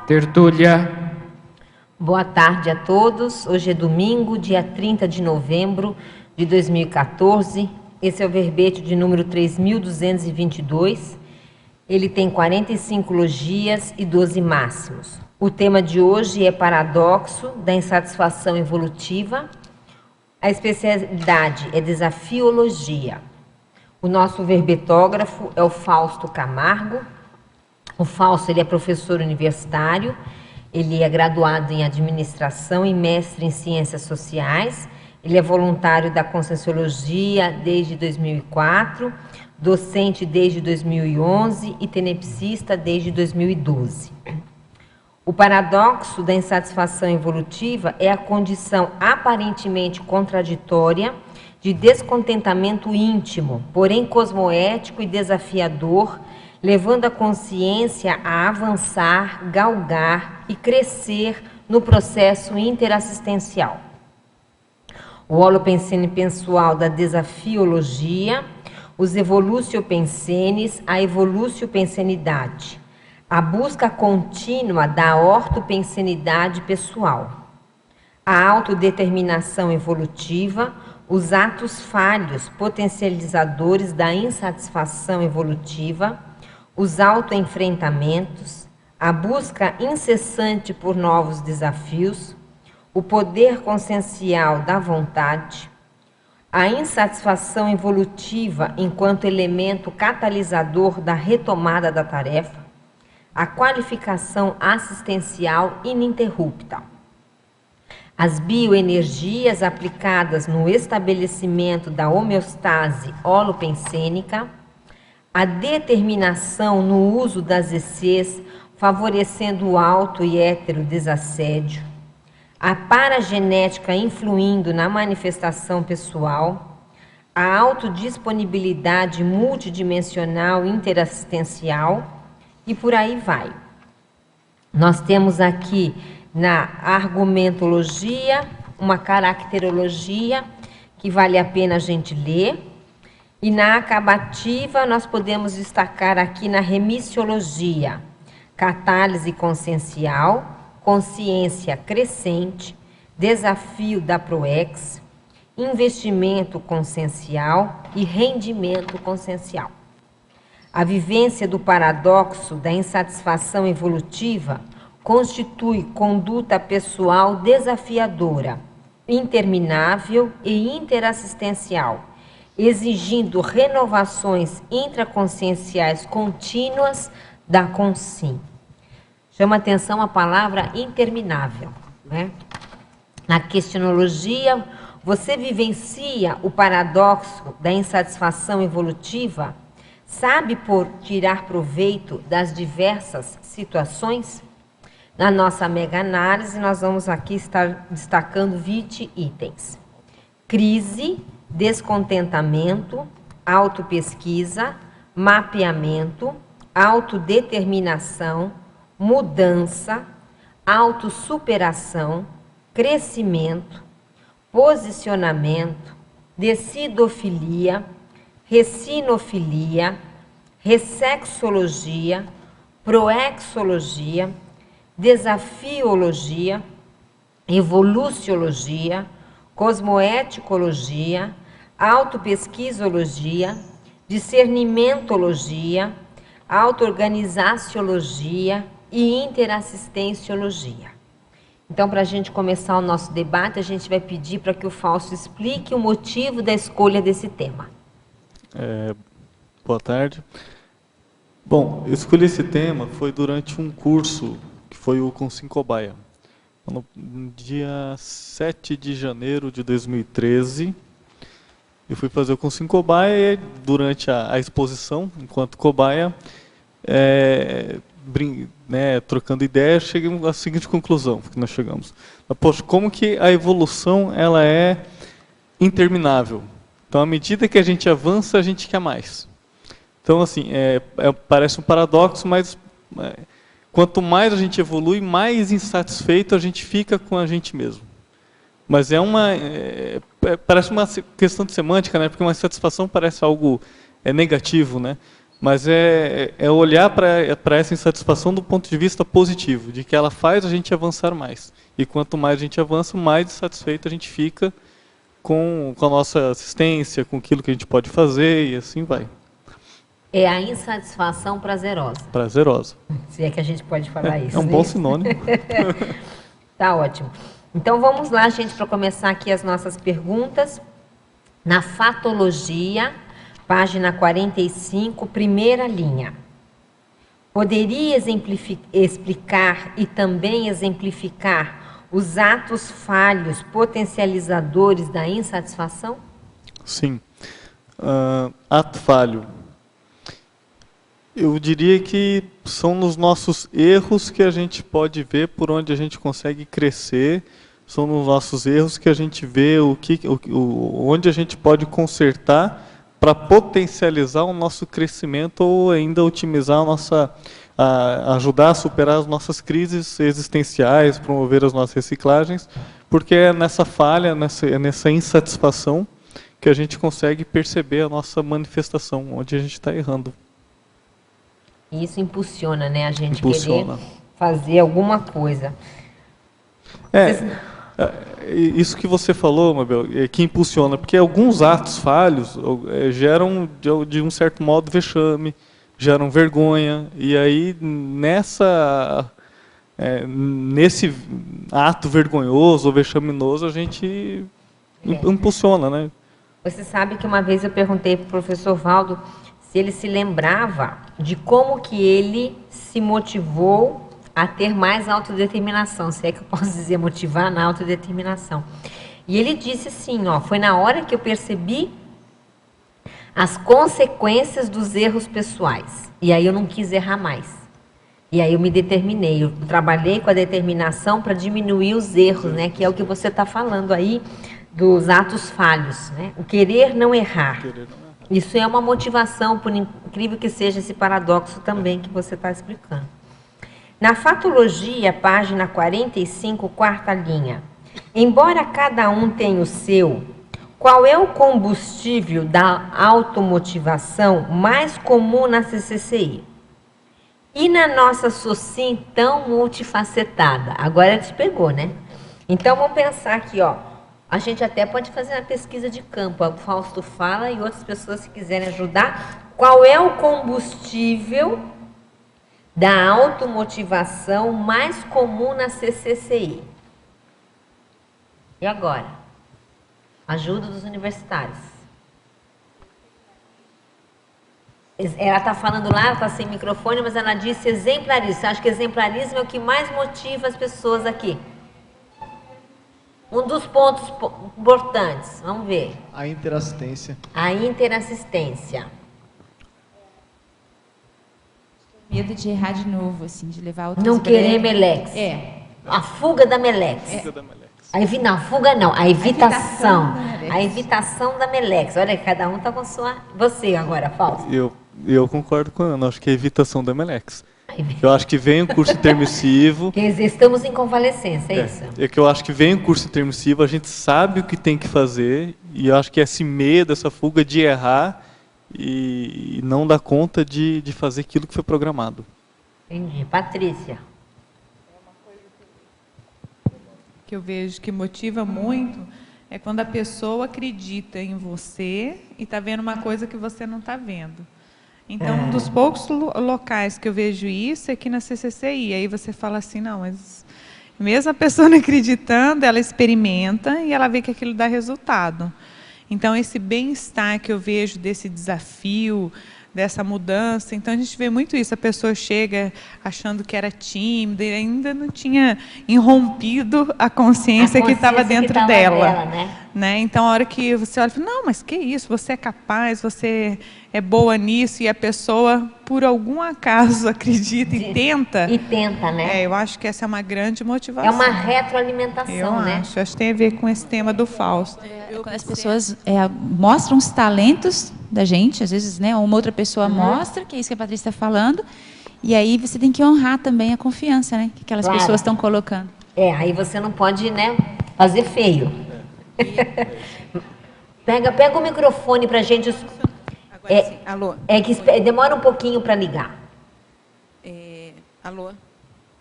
Tertúlia. Boa tarde a todos. Hoje é domingo, dia 30 de novembro de 2014. Esse é o verbete de número 3222. Ele tem 45 logias e 12 máximos. O tema de hoje é paradoxo da insatisfação evolutiva. A especialidade é desafiologia. O nosso verbetógrafo é o Fausto Camargo. O Fausto, ele é professor universitário, ele é graduado em administração e mestre em ciências sociais. Ele é voluntário da Conscienciologia desde 2004, docente desde 2011 e tenepsista desde 2012. O paradoxo da insatisfação evolutiva é a condição aparentemente contraditória de descontentamento íntimo, porém cosmoético e desafiador, levando a consciência a avançar, galgar e crescer no processo interassistencial. O holopensene pessoal da desafiologia, os evoluciopensenes, a evoluciopensenidade, a busca contínua da ortopensenidade pessoal, a autodeterminação evolutiva, os atos falhos potencializadores da insatisfação evolutiva, os autoenfrentamentos, a busca incessante por novos desafios, o poder consciencial da vontade, a insatisfação evolutiva enquanto elemento catalisador da retomada da tarefa, a qualificação assistencial ininterrupta, as bioenergias aplicadas no estabelecimento da homeostase holopensênica, a determinação no uso das ECs, favorecendo o auto e hétero desassédio, a paragenética influindo na manifestação pessoal, a autodisponibilidade multidimensional interassistencial e por aí vai. Nós temos aqui na argumentologia uma caracterologia que vale a pena a gente ler. E na acabativa, nós podemos destacar aqui na remissiologia, catálise consciencial, consciência crescente, desafio da PROEX, investimento consciencial e rendimento consciencial. A vivência do paradoxo da insatisfação evolutiva constitui conduta pessoal desafiadora, interminável e interassistencial, exigindo renovações intraconscienciais contínuas da consim. Chama atenção a palavra interminável, né? Na questionologia, você vivencia o paradoxo da insatisfação evolutiva? Sabe por tirar proveito das diversas situações? Na nossa mega-análise, nós vamos aqui estar destacando 20 itens. Crise, descontentamento, autopesquisa, mapeamento, autodeterminação, mudança, autossuperação, crescimento, posicionamento, decidofilia, recinofilia, ressexologia, proexologia, desafiologia, evoluciologia, cosmoeticologia, autopesquisologia, discernimentologia, auto-organizaciologia e interassistenciologia. Então, para a gente começar o nosso debate, a gente vai pedir para que o Fausto explique o motivo da escolha desse tema. Boa tarde. Bom, eu escolhi esse tema foi durante um curso que foi o Consim Cobaia. No dia 7 de janeiro de 2013, eu fui fazer o Consim Cobaia e durante a exposição, enquanto cobaia, trocando ideias, chegamos à seguinte conclusão que nós chegamos. Poxa, como que a evolução ela é interminável? Então, à medida que a gente avança, a gente quer mais. Então, assim, parece um paradoxo, mas quanto mais a gente evolui, mais insatisfeito a gente fica com a gente mesmo. Mas parece uma questão de semântica, né? Porque uma insatisfação parece algo negativo, né? Mas é olhar para essa insatisfação do ponto de vista positivo, de que ela faz a gente avançar mais. E quanto mais a gente avança, mais insatisfeito a gente fica com a nossa assistência, com aquilo que a gente pode fazer e assim vai. É a insatisfação prazerosa. Prazerosa. Se é que a gente pode falar isso. É um bom sinônimo. Tá ótimo. Então vamos lá, gente, para começar aqui as nossas perguntas. Na fatologia, página 45, primeira linha. Poderia explicar e também exemplificar os atos falhos potencializadores da insatisfação? Sim. Ato falho. Eu diria que são nos nossos erros que a gente pode ver por onde a gente consegue crescer, são nos nossos erros que a gente vê onde a gente pode consertar para potencializar o nosso crescimento ou ainda otimizar ajudar a superar as nossas crises existenciais, promover as nossas reciclagens, porque é nessa falha, nessa insatisfação que a gente consegue perceber a nossa manifestação, onde a gente está errando. Isso impulsiona, né, a gente Impulsiona. querer fazer alguma coisa. Isso que você falou, Mabel, que impulsiona, porque alguns atos falhos geram, de um certo modo, vexame, geram vergonha, e aí nesse ato vergonhoso ou vexaminoso a gente impulsiona, né? Você sabe que uma vez eu perguntei para o professor Valdo se ele se lembrava de como que ele se motivou a ter mais autodeterminação, se é que eu posso dizer motivar na autodeterminação. E ele disse assim, foi na hora que eu percebi as consequências dos erros pessoais. E aí eu não quis errar mais. E aí eu me determinei, eu trabalhei com a determinação para diminuir os erros, né? Que é o que você está falando aí dos atos falhos, né? O querer não errar. Isso é uma motivação, por incrível que seja esse paradoxo também que você está explicando. Na fatologia, página 45, quarta linha. Embora cada um tenha o seu, qual é o combustível da automotivação mais comum na CCCI? E na nossa SOCIM tão multifacetada? Agora te pegou, né? Então vamos pensar aqui, a gente até pode fazer uma pesquisa de campo. O Fausto fala e outras pessoas, se quiserem ajudar. Qual é o combustível da automotivação mais comum na CCCI? E agora? Ajuda dos universitários. Ela está falando lá, ela está sem microfone, mas ela disse exemplarismo. Você acha que exemplarismo é o que mais motiva as pessoas aqui? Um dos pontos importantes, vamos ver. A interassistência. A interassistência. Medo de errar de novo, assim, de levar outras Não querer brechas. melex. A fuga da melex. Não, fuga não, a evitação. A evitação da melex. Olha, cada um está com sua... Você agora, Fausto. Eu concordo com a Ana, acho que é a evitação da melex. Eu acho que vem o curso intermissivo. Quer dizer, estamos em convalescência, é isso? É que eu acho que vem o curso intermissivo, a gente sabe o que tem que fazer, e eu acho que esse medo, essa fuga de errar e não dar conta de fazer aquilo que foi programado. Entendi. Patrícia. Que eu vejo que motiva muito é quando a pessoa acredita em você e está vendo uma coisa que você não está vendo. Então, um dos poucos locais que eu vejo isso é aqui na CCCI. Aí você fala assim, não, mas mesmo a pessoa não acreditando, ela experimenta e ela vê que aquilo dá resultado. Então, esse bem-estar que eu vejo desse desafio, dessa mudança, então a gente vê muito isso, a pessoa chega achando que era tímida e ainda não tinha irrompido a consciência que estava dentro dela. Né? Então, a hora que você olha e fala, não, mas que isso, você é capaz, você é boa nisso, e a pessoa, por algum acaso, acredita e tenta. E tenta, né? Eu acho que essa é uma grande motivação. É uma retroalimentação, né? Acho que tem a ver com esse tema do Fausto. Quando as pessoas mostram os talentos da gente, às vezes, né, uma outra pessoa mostra, que é isso que a Patrícia está falando, e aí você tem que honrar também a confiança, né, que aquelas pessoas estão colocando. Aí você não pode, né, fazer feio. Pega o microfone para a gente. Agora sim. Alô? É que demora um pouquinho para ligar. Alô?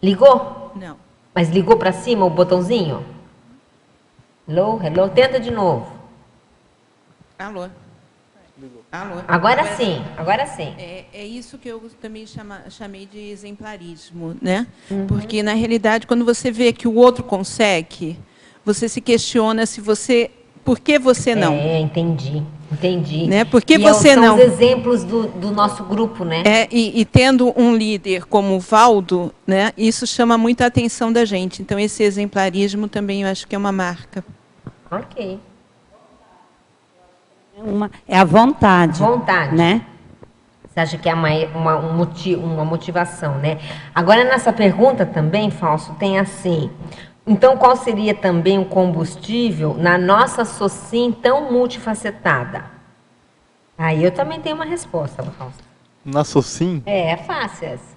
Ligou? Não. Mas ligou para cima o botãozinho? Hello, hello. Tenta de novo. Alô? Alô? Agora sim, agora sim. É isso que eu também chamei de exemplarismo, né? Porque, na realidade, quando você vê que o outro consegue, você se questiona se você... Por que você não? Entendi. Né? Por que e você são não? os exemplos do nosso grupo, né? E tendo um líder como o Valdo, né, isso chama muita atenção da gente. Então, esse exemplarismo também eu acho que é uma marca. Ok. É a vontade. Vontade. Né? Você acha que é uma motivação, né? Agora, nessa pergunta também, Fausto, tem assim... Então, qual seria também o combustível na nossa Socim tão multifacetada? Aí eu também tenho uma resposta, Fausto. Na Socim? É fácil essa.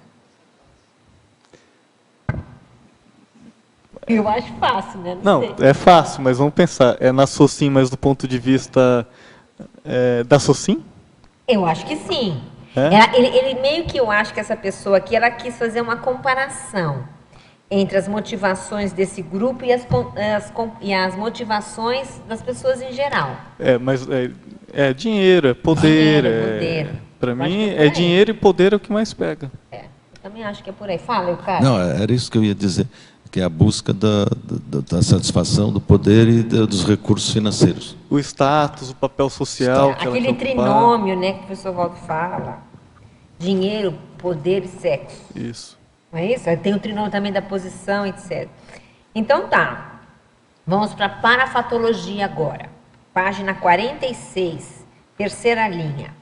Eu acho fácil, né? Não, sei. é fácil, mas vamos pensar. É na Socim, mas do ponto de vista da Socim? Eu acho que sim. É? Ele meio que, eu acho que essa pessoa aqui, ela quis fazer uma comparação entre as motivações desse grupo e as motivações das pessoas em geral. Mas é dinheiro, é poder. Poder. Para mim, que é dinheiro e poder é o que mais pega. Eu também acho que é por aí. Fala, Eucário. Não, era isso que eu ia dizer, que é a busca da satisfação do poder e dos recursos financeiros. O status, o papel social. Que Aquele trinômio, né, que o professor Valdo fala. Dinheiro, poder e sexo. Isso. Não é isso? Tem o trinômio também da posição, etc. Então tá. Vamos para a parafatologia agora. Página 46, terceira linha.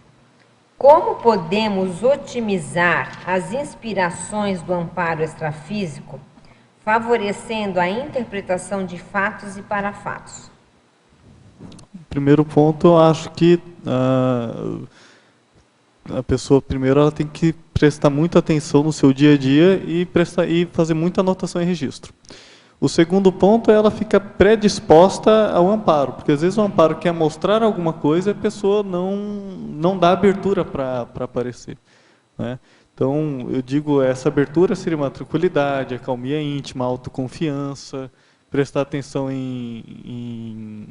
Como podemos otimizar as inspirações do amparo extrafísico, favorecendo a interpretação de fatos e parafatos? Primeiro ponto, eu acho que a pessoa, primeiro, ela tem que prestar muita atenção no seu dia a dia e fazer muita anotação e registro. O segundo ponto é ela ficar predisposta ao amparo, porque às vezes o amparo quer mostrar alguma coisa e a pessoa não dá abertura para aparecer, né? Então, eu digo, essa abertura seria uma tranquilidade, a calmia íntima, a autoconfiança, prestar atenção em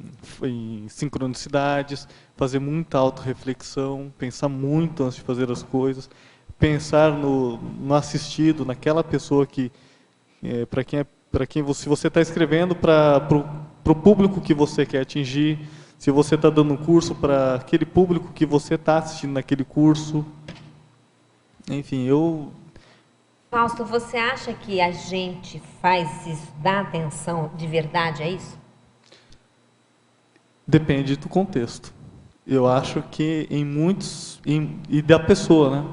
sincronicidades, fazer muita autorreflexão, pensar muito antes de fazer as coisas, pensar no assistido, naquela pessoa que, se você está escrevendo para o público que você quer atingir, se você está dando um curso para aquele público que você está assistindo naquele curso. Enfim, Fausto, você acha que a gente faz isso, dá atenção de verdade a isso? Depende do contexto. Eu acho que e da pessoa, né?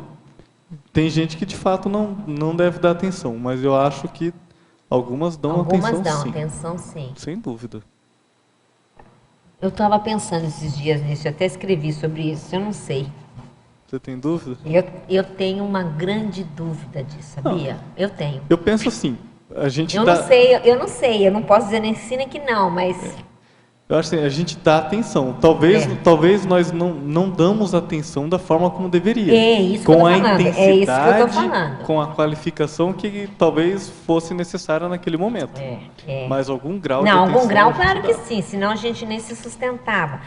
Tem gente que de fato não deve dar atenção, mas eu acho que algumas dão atenção, sim. Sem dúvida. Eu estava pensando esses dias nisso, eu até escrevi sobre isso, eu não sei. Você tem dúvida? Eu tenho uma grande dúvida disso, sabia? Eu tenho. Eu penso assim, eu não sei, eu não posso dizer nem sim nem que não, mas... Eu acho assim, a gente dá atenção. Talvez nós não damos atenção da forma como deveria. É isso que eu tô falando. É isso que eu tô falando. Com a qualificação que talvez fosse necessária naquele momento. Mas algum grau de atenção... Não, algum grau, claro que sim, senão a gente nem se sustentava.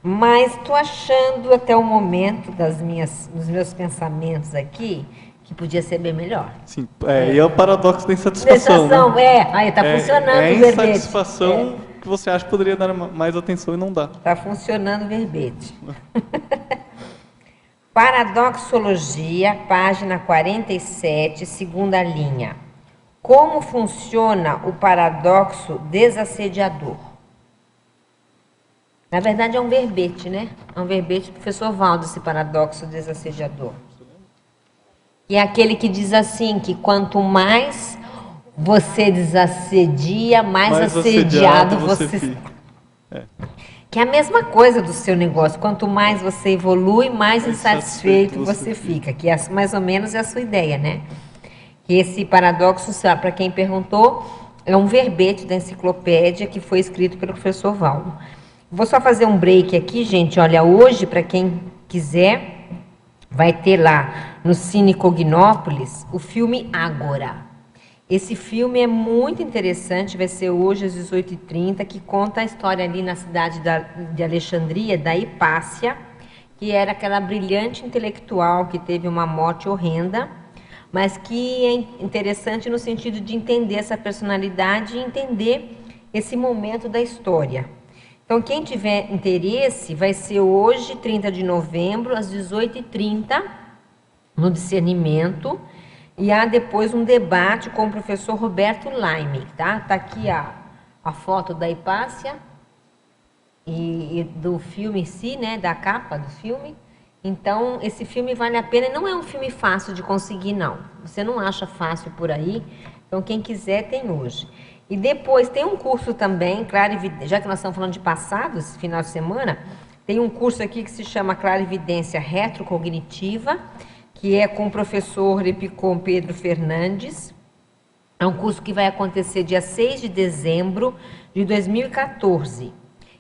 Mas estou achando até o momento dos meus pensamentos aqui que podia ser bem melhor. Sim, e é o paradoxo da insatisfação. Né? Aí está funcionando o verbete. verbete. É a insatisfação que você acha que poderia dar mais atenção e não dá. Está funcionando o verbete. Paradoxologia, página 47, segunda linha. Como funciona o paradoxo desassediador? Na verdade, é um verbete, né? É um verbete do professor Valdo, esse paradoxo desassediador. E é aquele que diz assim, que quanto mais você desassedia, mais assediado você fica. Que é a mesma coisa do seu negócio. Quanto mais você evolui, mais insatisfeito você fica. Que é, mais ou menos é a sua ideia, né? Que esse paradoxo, para quem perguntou, é um verbete da enciclopédia que foi escrito pelo professor Valdo. Vou só fazer um break aqui, gente. Olha, hoje, para quem quiser, vai ter lá no Cine Cognópolis o filme Ágora. Esse filme é muito interessante, vai ser hoje às 18h30, que conta a história ali na cidade de Alexandria, da Hipácia, que era aquela brilhante intelectual que teve uma morte horrenda, mas que é interessante no sentido de entender essa personalidade e entender esse momento da história. Então, quem tiver interesse, vai ser hoje, 30 de novembro, às 18h30, no Discernimento, e há depois um debate com o professor Roberto Laime, tá? Tá aqui a foto da Hipácia e do filme em si, né? Da capa do filme. Então, esse filme vale a pena. Não é um filme fácil de conseguir, não. Você não acha fácil por aí. Então, quem quiser, tem hoje. E depois tem um curso também, já que nós estamos falando de passado, esse final de semana, tem um curso aqui que se chama Clarividência Retrocognitiva, que é com o professor Epicom Pedro Fernandes. É um curso que vai acontecer dia 6 de dezembro de 2014.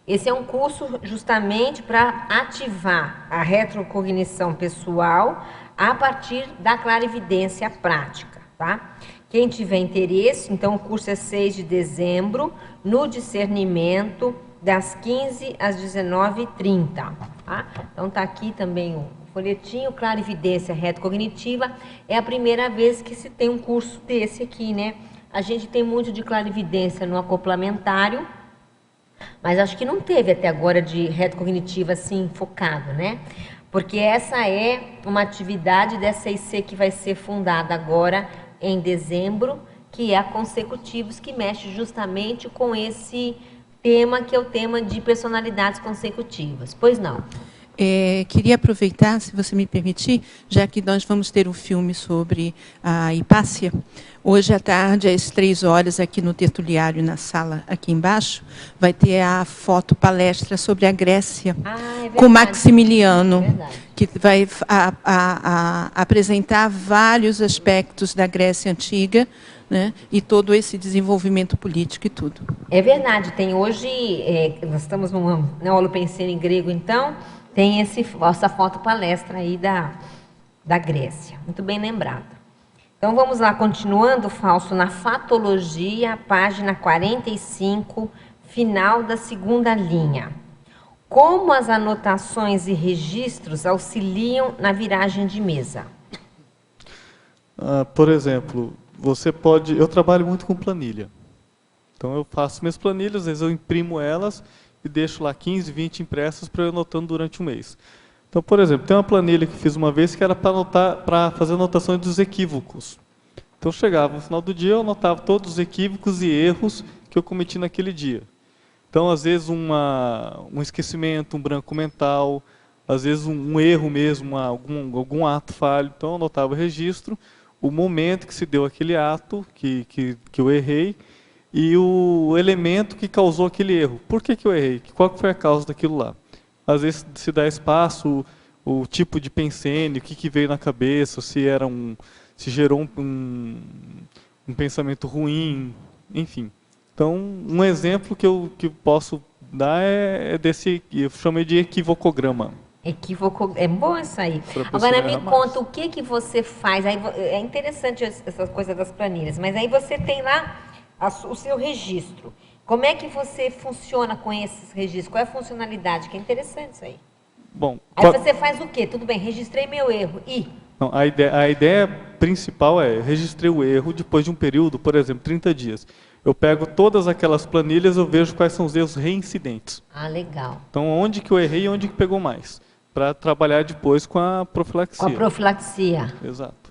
Esse é um curso justamente para ativar a retrocognição pessoal a partir da clarividência prática, tá? Quem tiver interesse, então o curso é 6 de dezembro, no Discernimento, das 15 às 19h30. Tá? Então está aqui também o folhetinho, Clarividência Retrocognitiva. É a primeira vez que se tem um curso desse aqui, né? A gente tem muito de clarividência no acoplamentário, mas acho que não teve até agora de retrocognitiva assim focado, né? Porque essa é uma atividade dessa IC que vai ser fundada agora em dezembro, que é a Consecutivos, que mexe justamente com esse tema, que é o tema de personalidades consecutivas. Pois não? Queria aproveitar, se você me permitir, já que nós vamos ter um filme sobre a Hipácia, hoje à tarde, às 3h, aqui no Tertuliário, na sala aqui embaixo, vai ter a fotopalestra sobre a Grécia, com Maximiliano, que vai apresentar vários aspectos da Grécia Antiga, né, e todo esse desenvolvimento político e tudo. É verdade, tem hoje, nós estamos na Holopensene em grego, então, tem essa fotopalestra aí da Grécia, muito bem lembrada. Então vamos lá, continuando, Fausto, na Fatologia, página 45, final da segunda linha. Como as anotações e registros auxiliam na viragem de mesa? Por exemplo, eu trabalho muito com planilha. Então eu faço minhas planilhas, às vezes eu imprimo elas e deixo lá 15, 20 impressas para eu ir anotando durante um mês. Então, por exemplo, tem uma planilha que fiz uma vez que era para fazer anotações dos equívocos. Então, chegava no final do dia, eu anotava todos os equívocos e erros que eu cometi naquele dia. Então, às vezes, um esquecimento, um branco mental, às vezes um erro mesmo, algum ato falho. Então, eu anotava o registro, o momento que se deu aquele ato que eu errei, e o elemento que causou aquele erro. Por que eu errei? Qual foi a causa daquilo lá? Às vezes se dá espaço, o tipo de pensene, o que veio na cabeça, se gerou um pensamento ruim, enfim. Então, um exemplo que eu posso dar é desse, eu chamei de equivocograma. É bom isso aí. Agora me conta, o que você faz? Aí, é interessante essa coisa das planilhas, mas aí você tem lá o seu registro. Como é que você funciona com esses registros? Qual é a funcionalidade? Que é interessante isso aí. Bom, aí você faz o quê? Tudo bem, registrei meu erro. E? Não, a ideia principal é registrei o erro depois de um período, por exemplo, 30 dias. Eu pego todas aquelas planilhas, eu vejo quais são os erros reincidentes. Ah, legal. Então, onde que eu errei e onde que pegou mais. Para trabalhar depois com a profilaxia. Com a profilaxia. Exato.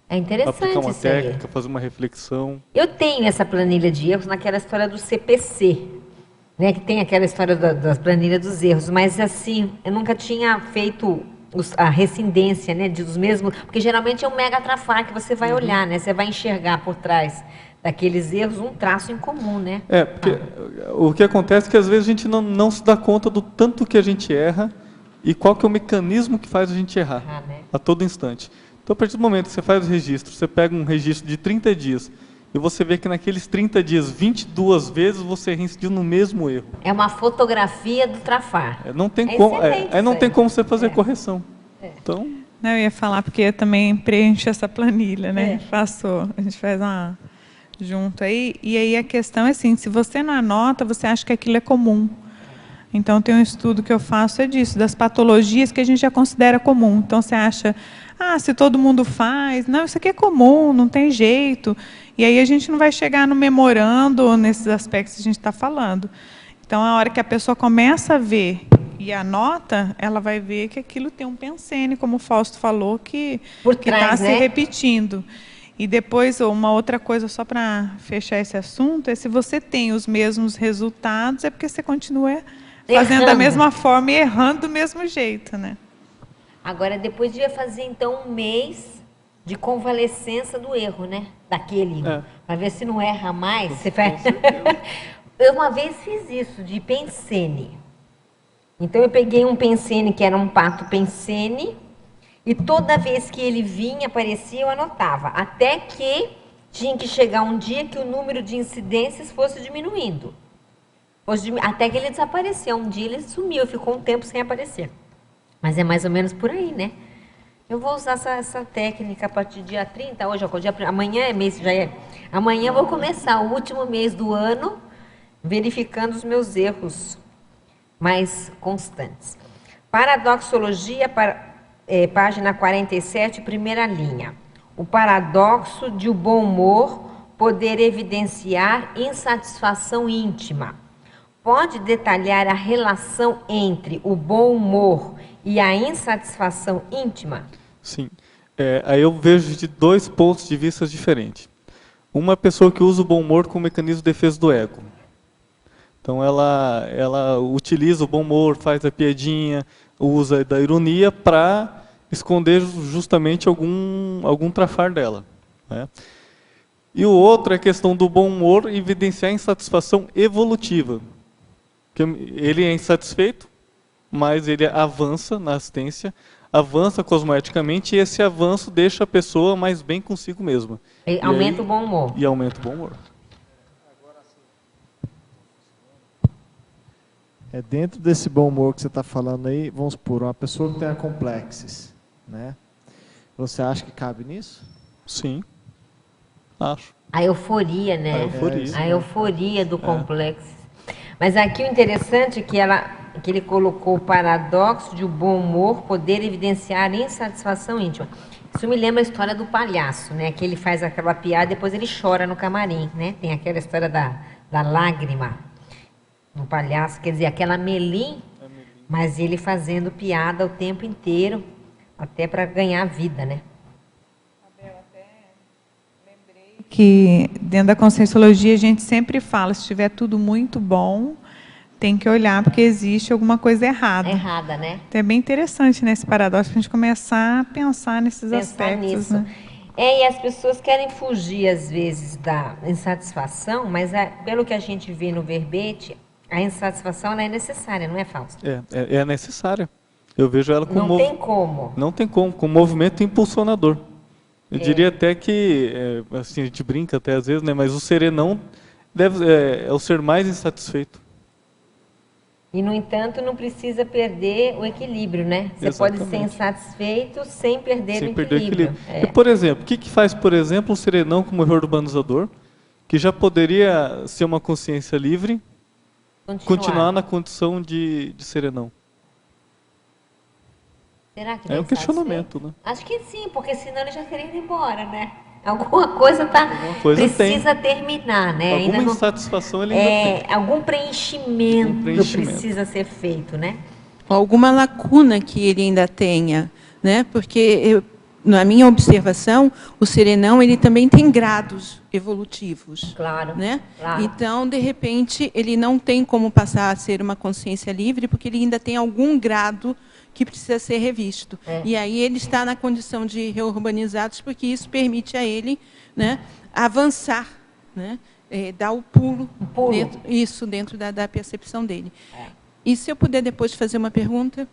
É interessante aplicar uma isso técnica, aí. fazer uma reflexão. Eu tenho essa planilha de erros naquela história do CPC, né, que tem aquela história das planilhas dos erros, mas assim, eu nunca tinha feito a rescindência, né, dos mesmos, porque geralmente é um mega trafar que você vai olhar, né, você vai enxergar por trás daqueles erros um traço em comum, né? Porque o que acontece é que às vezes a gente não se dá conta do tanto que a gente erra e qual que é o mecanismo que faz a gente errar né? a todo instante. Então, a partir do momento que você faz o registro, você pega um registro de 30 dias e você vê que naqueles 30 dias, 22 vezes você reincidiu no mesmo erro. É uma fotografia do trafar. Não tem como você fazer correção. Então, Não, eu ia falar porque eu também preencho essa planilha, né? A gente faz uma junto aí. E aí a questão é assim, se você não anota, você acha que aquilo é comum. Então, tem um estudo que eu faço é disso, das patologias que a gente já considera comum. Então, você acha, se todo mundo faz, não, isso aqui é comum, não tem jeito. E aí a gente não vai chegar no memorando nesses aspectos que a gente está falando. Então, a hora que a pessoa começa a ver e anota, ela vai ver que aquilo tem um pensene, como o Fausto falou, que está se repetindo. E depois, uma outra coisa, só para fechar esse assunto, é se você tem os mesmos resultados, é porque você continua fazendo da mesma forma e errando do mesmo jeito, né? Agora, depois devia fazer, então, um mês de convalescença do erro, né? Daquele. Para ver se não erra mais. Você faz... Eu uma vez fiz isso, de pensene. Então, eu peguei um pensene, que era um pato pensene, e toda vez que ele vinha, aparecia, eu anotava. Até que tinha que chegar um dia que o número de incidências fosse diminuindo. Até que ele desapareceu. Um dia ele sumiu, ficou um tempo sem aparecer. Mas é mais ou menos por aí, né? Eu vou usar essa técnica a partir do dia 30, hoje, amanhã é mês, já é. Amanhã eu vou começar o último mês do ano, verificando os meus erros mais constantes. Paradoxologia, página 47, primeira linha. O paradoxo de o bom humor poder evidenciar insatisfação íntima. Pode detalhar a relação entre o bom humor e a insatisfação íntima? Sim. Aí eu vejo de dois pontos de vista diferentes. Uma pessoa que usa o bom humor como mecanismo de defesa do ego. Então ela utiliza o bom humor, faz a piadinha, usa da ironia para esconder justamente algum trafar dela, né? E o outro é a questão do bom humor evidenciar a insatisfação evolutiva. Que ele é insatisfeito, mas ele avança na assistência, avança cosmeticamente, e esse avanço deixa a pessoa mais bem consigo mesma. Aumenta o bom humor. E aumenta o bom humor. Dentro desse bom humor que você está falando aí, vamos supor, uma pessoa que tem a complexes, né? Você acha que cabe nisso? Sim, acho. A euforia, né? A euforia do complexo. Mas aqui o interessante é que ele colocou o paradoxo de o bom humor poder evidenciar insatisfação íntima. Isso me lembra a história do palhaço, né? Que ele faz aquela piada e depois ele chora no camarim, né? Tem aquela história da lágrima no palhaço, quer dizer, aquela Melim, mas ele fazendo piada o tempo inteiro, até para ganhar vida, né? Que dentro da Conscienciologia a gente sempre fala, se estiver tudo muito bom, tem que olhar porque existe alguma coisa errada. Errada, né? Então é bem interessante, né, esse paradoxo, para a gente começar a pensar nesses aspectos. Nisso. Né? E as pessoas querem fugir, às vezes, da insatisfação, mas pelo que a gente vê no verbete, a insatisfação ela é necessária, não é, Fausto? É necessária. Eu vejo ela como... Não tem como. Não tem como, como movimento impulsionador. Eu diria até que, assim, a gente brinca até às vezes, né, mas o serenão é o ser mais insatisfeito. E, no entanto, não precisa perder o equilíbrio, né? Você Exatamente. pode ser insatisfeito sem perder o equilíbrio. E, por exemplo, o que faz, por exemplo, um serenão como urbanizador, que já poderia ser uma consciência livre, continuar na condição de serenão? Será que é um questionamento, né? Acho que sim, porque senão ele já teria ido embora, né? Alguma coisa precisa terminar, né? Alguma insatisfação ele ainda tem. Algum preenchimento precisa ser feito, né? Alguma lacuna que ele ainda tenha, né? Porque na minha observação, o serenão ele também tem grados evolutivos. Claro, né? Claro. Então, de repente, ele não tem como passar a ser uma consciência livre, porque ele ainda tem algum grado que precisa ser revisto. E aí ele está na condição de reurbanizados, porque isso permite a ele, né, avançar, né, dar o pulo, dentro da percepção dele. E se eu puder depois fazer uma pergunta?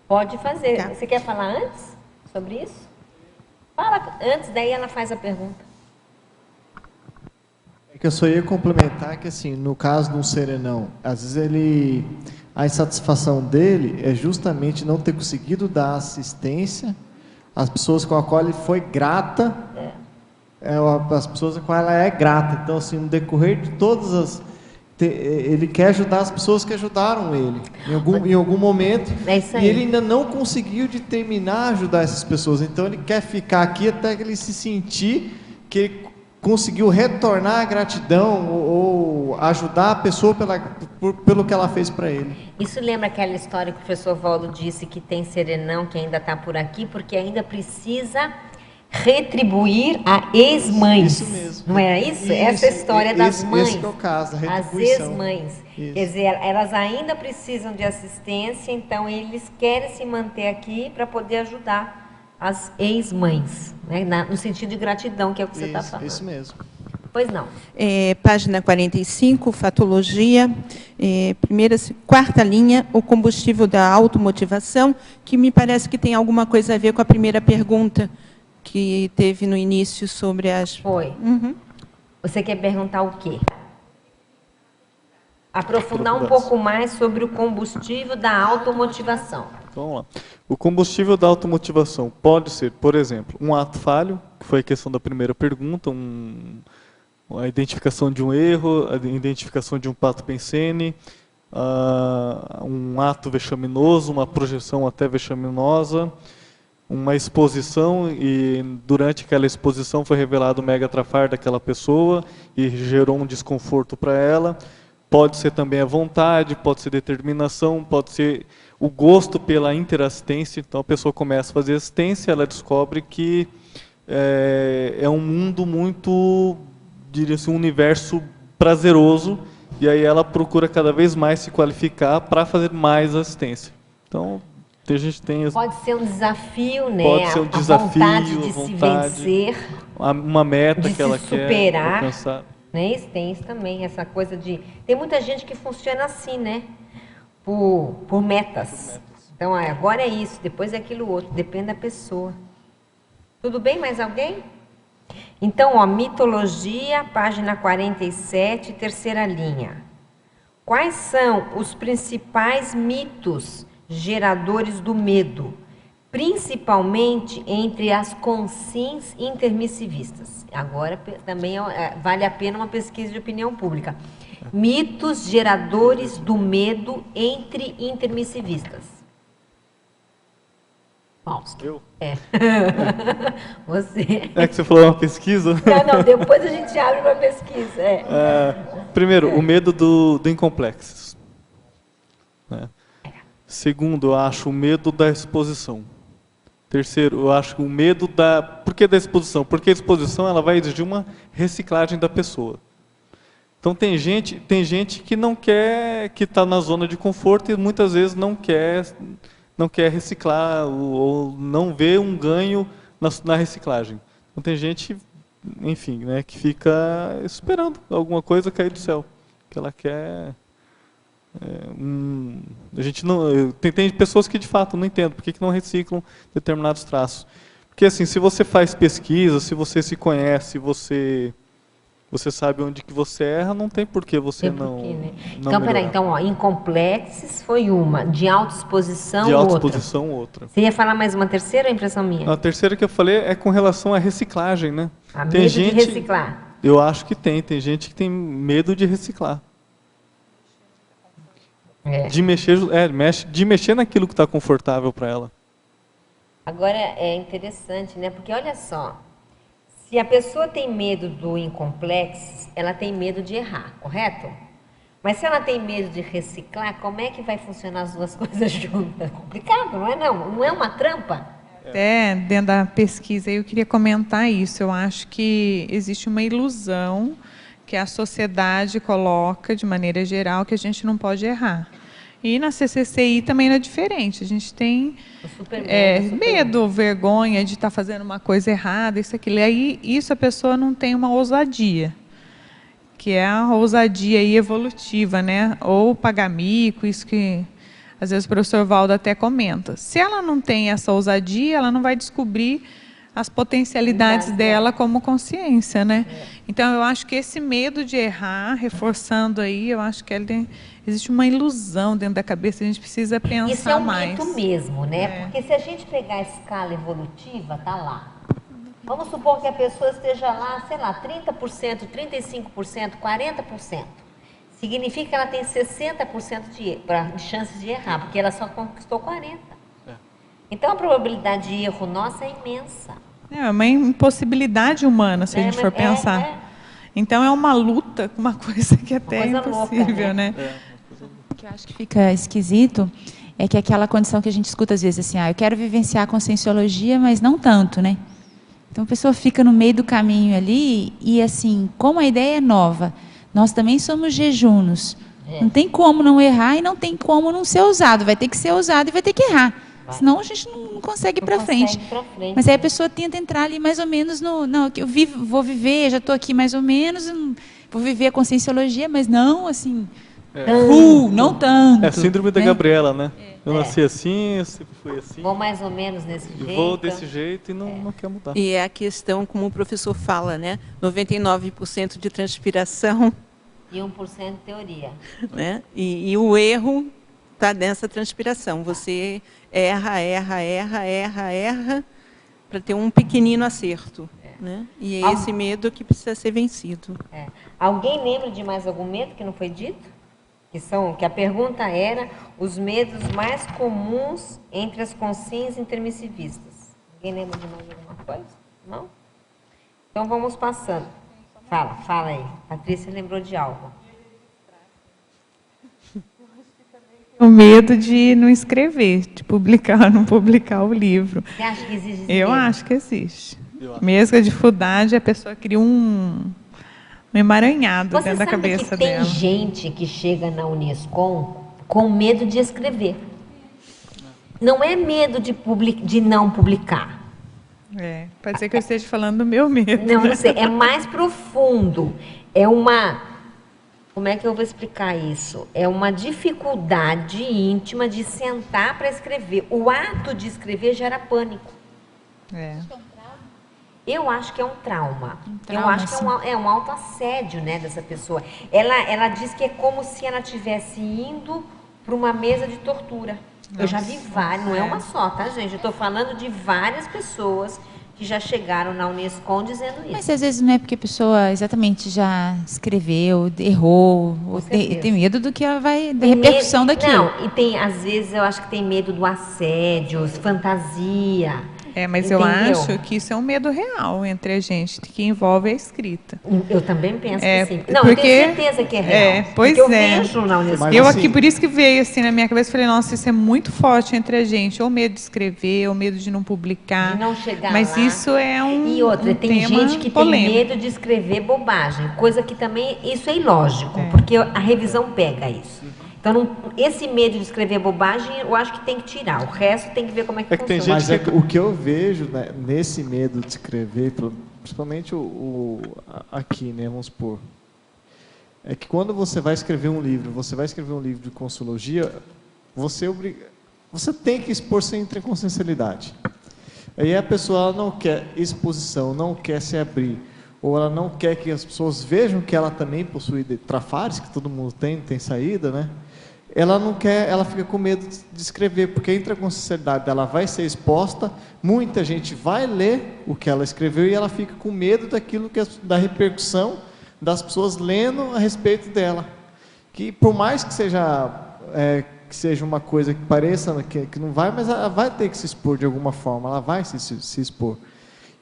Pode fazer. Tá. Você quer falar antes sobre isso? Fala antes, daí ela faz a pergunta. Que eu só ia complementar que, assim, no caso de um serenão, às vezes a insatisfação dele é justamente não ter conseguido dar assistência as pessoas com as quais ele foi grata, as pessoas com as quais ela é grata. Então, assim, no decorrer de todas as... Ele quer ajudar as pessoas que ajudaram ele em algum momento. É isso aí. E ele ainda não conseguiu de terminar a ajudar essas pessoas. Então, ele quer ficar aqui até que ele se sentir que ele conseguiu retornar a gratidão ou ajudar a pessoa pelo que ela fez para ele. Isso lembra aquela história que o professor Valdo disse que tem serenão que ainda está por aqui, porque ainda precisa retribuir a ex-mães. Isso mesmo. Não era isso? Essa é a história das mães. Esse que é o caso, a As retribuição. ex-mães. Isso. Quer dizer, elas ainda precisam de assistência, então eles querem se manter aqui para poder ajudar as ex-mães, né? No sentido de gratidão, que é o que você está falando. Isso mesmo. Pois não. Página 45, fatologia, quarta linha, o combustível da automotivação, que me parece que tem alguma coisa a ver com a primeira pergunta que teve no início sobre as... Foi. Uhum. Você quer perguntar o quê? Aprofundar um pouco mais sobre o combustível da automotivação. Então, vamos lá. O combustível da automotivação pode ser, por exemplo, um ato falho, que foi a questão da primeira pergunta, a identificação de um erro, a identificação de um pato pensene, um ato vexaminoso, uma projeção até vexaminosa, uma exposição e durante aquela exposição foi revelado o megatrafar daquela pessoa e gerou um desconforto para ela. Pode ser também a vontade, pode ser determinação, pode ser o gosto pela interassistência. Então a pessoa começa a fazer assistência, ela descobre que é um mundo muito, diria assim, um universo prazeroso, e aí ela procura cada vez mais se qualificar para fazer mais assistência. Então, a gente tem... Pode ser um desafio, né? Pode ser um desafio, a vontade de se vencer, uma meta de que ela se quer superar. alcançar. Né? Tem isso também, essa coisa de... Tem muita gente que funciona assim, né? Por metas. Então, agora é isso, depois é aquilo outro, depende da pessoa. Tudo bem? Mais alguém? Então, mitologia, página 47, terceira linha. Quais são os principais mitos geradores do medo, principalmente entre as consciências intermissivistas? Agora também vale a pena uma pesquisa de opinião pública. Mitos geradores do medo entre intermissivistas. Fausto. Eu? Você. É que você falou uma pesquisa? Não, depois a gente abre uma pesquisa. Primeiro, o medo do incomplexos. Né? Segundo, eu acho o medo da exposição. Terceiro, eu acho o medo da... Por que da exposição? Porque a exposição ela vai exigir uma reciclagem da pessoa. Então tem gente que não quer, que está na zona de conforto e muitas vezes não quer reciclar ou não vê um ganho na reciclagem. Então tem gente, enfim, né, que fica esperando alguma coisa cair do céu, que ela quer... a gente não tem pessoas que de fato não entendem por que não reciclam determinados traços. Porque assim, se você faz pesquisa, se você se conhece, você sabe onde que você erra, não tem por que você não Então, peraí, então, incomplexes foi uma, de autoexposição de autoexposição outra. Você ia falar mais uma terceira, ou impressão minha? A terceira que eu falei é com relação à reciclagem, né? Medo de reciclar. Eu acho que tem gente que tem medo de reciclar. De mexer naquilo que está confortável para ela. Agora é interessante, né? Porque olha só, se a pessoa tem medo do incomplexo, ela tem medo de errar, correto? Mas se ela tem medo de reciclar, como é que vai funcionar as duas coisas juntas? É complicado, não é não? Não é uma trampa? Até dentro da pesquisa eu queria comentar isso. Eu acho que existe uma ilusão que a sociedade coloca de maneira geral que a gente não pode errar. E na CCCI também não é diferente. A gente tem medo, vergonha de estar fazendo uma coisa errada, isso, aquilo. E aí, isso a pessoa não tem uma ousadia, que é a ousadia aí evolutiva, né? Ou pagar mico, isso que às vezes o professor Valdo até comenta. Se ela não tem essa ousadia, ela não vai descobrir as potencialidades dela como consciência, né? Então, eu acho que esse medo de errar, reforçando aí, eu acho que existe uma ilusão dentro da cabeça, a gente precisa pensar Isso é um mais. mito mesmo, né? Porque se a gente pegar a escala evolutiva, tá lá. Vamos supor que a pessoa esteja lá, sei lá, 30%, 35%, 40%. Significa que ela tem 60% de chances de errar, porque ela só conquistou 40%. Então, a probabilidade de erro nossa é imensa. É uma impossibilidade humana, se a gente for pensar. Então, é uma luta com uma coisa que até é impossível, louca, né? O que eu acho que fica esquisito é que aquela condição que a gente escuta às vezes assim, eu quero vivenciar a conscienciologia, mas não tanto, né? Então a pessoa fica no meio do caminho ali e assim, como a ideia é nova, nós também somos jejunos. Não tem como não errar e não tem como não ser ousado. Vai ter que ser ousado e vai ter que errar. Senão a gente não consegue ir para frente. Mas aí a pessoa tenta entrar ali mais ou menos não, que eu vou viver, já estou aqui mais ou menos, vou viver a conscienciologia, mas não assim, não tanto. É a síndrome da né? Gabriela, né? Eu nasci assim, eu sempre fui assim. Vou mais ou menos desse jeito. Vou desse jeito e não quer mudar. E é a questão, como o professor fala, né? 99% de transpiração. E 1% de teoria. Né? E o erro está nessa transpiração. Você erra para ter um pequenino acerto. Né? E é esse medo que precisa ser vencido. Alguém lembra de mais algum medo que não foi dito? Que a pergunta era os medos mais comuns entre as consciências intermissivistas. Alguém lembra de mais alguma coisa? Não? Então vamos passando. Fala aí. Patrícia lembrou de algo. O medo de não escrever, de não publicar o livro. Você acha que existe esse Eu medo? acho que existe. Mesmo a dificuldade, a pessoa cria um emaranhado dentro da cabeça que tem dela. gente que chega na Unescom com medo de escrever. Não é medo de não publicar. Pode ser que eu esteja falando do meu medo. Não sei, é mais profundo. É uma... Como é que eu vou explicar isso? É uma dificuldade íntima de sentar para escrever. O ato de escrever gera pânico. Eu acho que é um trauma. Eu acho que é um autoassédio, né, dessa pessoa. Ela diz que é como se ela estivesse indo para uma mesa de tortura. Eu já vi várias, não é uma só, tá, gente? Eu estou falando de várias pessoas que já chegaram na Unescom dizendo isso. Mas às vezes não é porque a pessoa exatamente já escreveu, errou, ou tem medo do que ela vai, da repercussão daquilo. Não, e tem, às vezes eu acho que tem medo do assédio, fantasia. Mas entendeu? eu acho que isso é um medo real entre a gente, que envolve a escrita. Eu também penso que sim. Não, eu tenho certeza que é real. Pois porque eu vejo na Unescom. Eu aqui, por isso que veio assim na minha cabeça, falei, nossa, isso é muito forte entre a gente, ou medo de escrever, ou medo de não publicar. De não chegar Mas lá. isso é E outra, tem gente que polêmico. tem medo de escrever bobagem, coisa que também, isso é ilógico, porque a revisão pega isso. Então, esse medo de escrever bobagem, eu acho que tem que tirar. O resto tem que ver como é que funciona. Mas o que eu vejo, né, nesse medo de escrever, principalmente aqui, né, vamos supor, é que quando você vai escrever um livro de consciologia, você tem que expor sem inconsciencialidade. Aí a pessoa ela não quer exposição, não quer se abrir, ou ela não quer que as pessoas vejam que ela também possui trafares, que todo mundo tem saída, né? Ela não quer, ela fica com medo de escrever, porque a inconsciencialidade dela vai ser exposta, muita gente vai ler o que ela escreveu e ela fica com medo daquilo da repercussão das pessoas lendo a respeito dela. Que por mais que seja uma coisa que pareça que não vai, mas ela vai ter que se expor de alguma forma, ela vai se expor.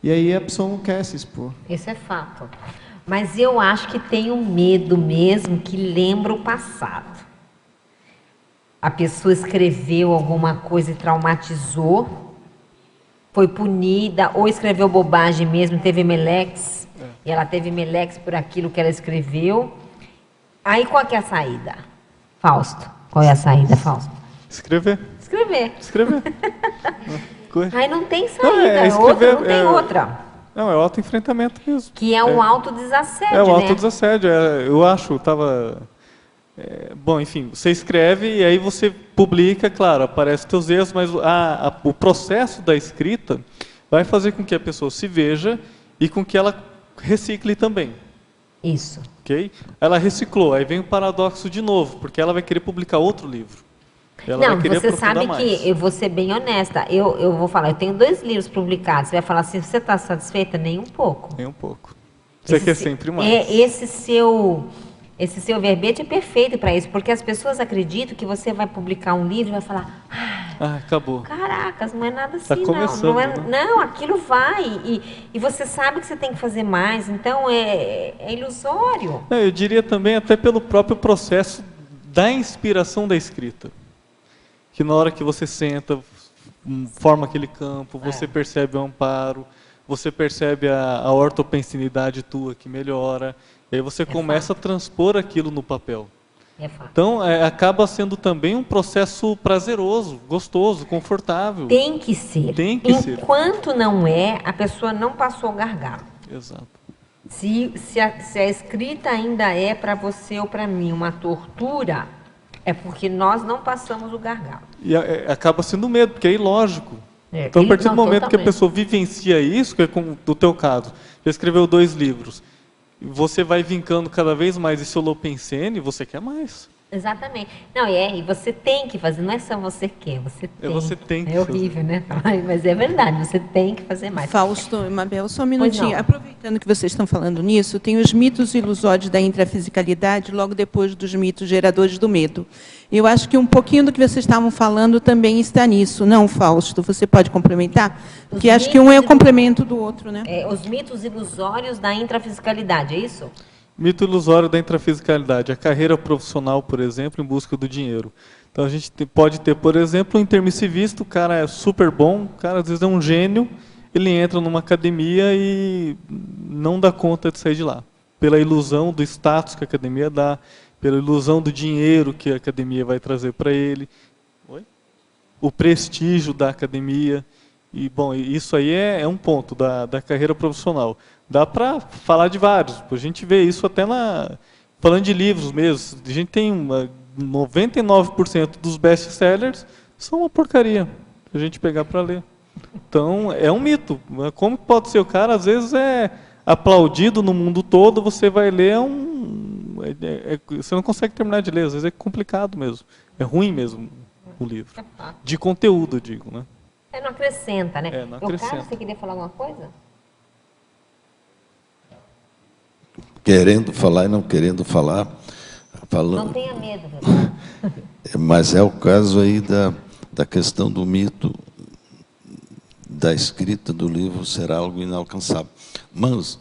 E aí a pessoa não quer se expor. Isso é fato. Mas eu acho que tem um medo mesmo que lembra o passado. A pessoa escreveu alguma coisa e traumatizou, foi punida, ou escreveu bobagem mesmo, teve melex, e ela teve melex por aquilo que ela escreveu. Aí qual que é a saída? Fausto, qual é a saída, Fausto? Escrever. Aí não tem saída, não tem outra. Não, é o autoenfrentamento mesmo. Que é um autodesassédio, né? É o autodesassédio. Eu acho, bom, enfim, você escreve e aí você publica, claro, aparecem teus erros, mas o processo da escrita vai fazer com que a pessoa se veja e com que ela recicle também. Isso. Ok? Ela reciclou, aí vem o paradoxo de novo, porque ela vai querer publicar outro livro. Ela Não, vai querer você sabe aprofundar que, mais. eu vou ser bem honesta, eu vou falar, eu tenho 2 livros publicados, você vai falar assim, você está satisfeita? Nem um pouco. Nem um pouco. Você quer sempre mais. Esse seu verbete é perfeito para isso, porque as pessoas acreditam que você vai publicar um livro e vai falar, Acabou. caracas, não é nada assim, Tá começando, não. né? Não, aquilo vai, e você sabe que você tem que fazer mais, então é ilusório. Não, eu diria também até pelo próprio processo da inspiração da escrita. Que na hora que você senta, forma aquele campo, você percebe o amparo, você percebe a ortopensinidade tua que melhora, e aí você começa a transpor aquilo no papel. É fato. Então, acaba sendo também um processo prazeroso, gostoso, confortável. Tem que ser. Tem que ser. Enquanto não é, a pessoa não passou o gargalo. Exato. Se a escrita ainda é para você ou para mim uma tortura, é porque nós não passamos o gargalo. E acaba sendo medo, porque é ilógico. É, Então, a partir do momento que a totalmente. pessoa vivencia isso, que é como do teu caso, já escreveu 2 livros, você vai vincando cada vez mais esse holopensene, você quer mais. Exatamente. Não, e você tem que fazer, não é só você quer, você tem. Você tem que É horrível, né? Mas é verdade, você tem que fazer mais. Fausto, Mabel, só um Pois minutinho. não. Aproveitando que vocês estão falando nisso, tem os mitos ilusórios da intrafisicalidade, logo depois dos mitos geradores do medo. Eu acho que um pouquinho do que vocês estavam falando também está nisso. Não, Fausto, você pode complementar? Porque acho que um é o complemento do outro, né? Os mitos ilusórios da intrafisicalidade, é isso? Mito ilusório da intrafisicalidade. A carreira profissional, por exemplo, em busca do dinheiro. Então, a gente pode ter, por exemplo, um intermissivista, o cara é super bom, o cara às vezes é um gênio, ele entra numa academia e não dá conta de sair de lá. Pela ilusão do status que a academia dá, pela ilusão do dinheiro que a academia vai trazer para ele, o prestígio da academia. E, bom, isso aí é um ponto da carreira profissional. Dá para falar de vários. A gente vê isso até falando de livros mesmo. A gente tem 99% dos best-sellers são uma porcaria. A gente pegar para ler. Então, é um mito. Como pode ser? O cara, às vezes, é aplaudido no mundo todo, você vai ler, você não consegue terminar de ler. Às vezes é complicado mesmo. É ruim mesmo o livro. De conteúdo, eu digo, né? Não acrescenta, né? Não Carlos, acrescenta. você queria falar alguma coisa? Querendo falar e não querendo falar. Não Falando, tenha medo, meu. mas é o caso aí da questão do mito da escrita do livro ser algo inalcançável. Mas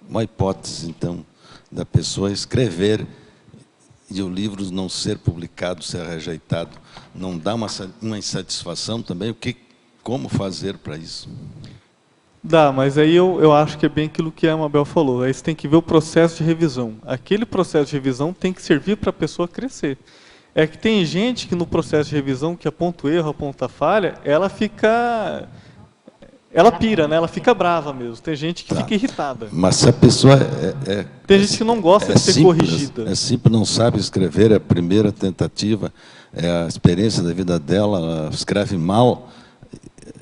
uma hipótese, então, da pessoa escrever e o livro não ser publicado, ser rejeitado, não dá uma insatisfação também? Como fazer para isso? Dá, mas aí eu acho que é bem aquilo que a Mabel falou. Aí você tem que ver o processo de revisão. Aquele processo de revisão tem que servir para a pessoa crescer. É que tem gente que no processo de revisão, que aponta o erro, aponta a falha, ela pira, né? Ela fica brava mesmo. Tem gente que fica irritada. Mas se a pessoa Tem gente que não gosta de ser simples, corrigida. É simples, não sabe escrever, é a primeira tentativa, é a experiência da vida dela, ela escreve mal.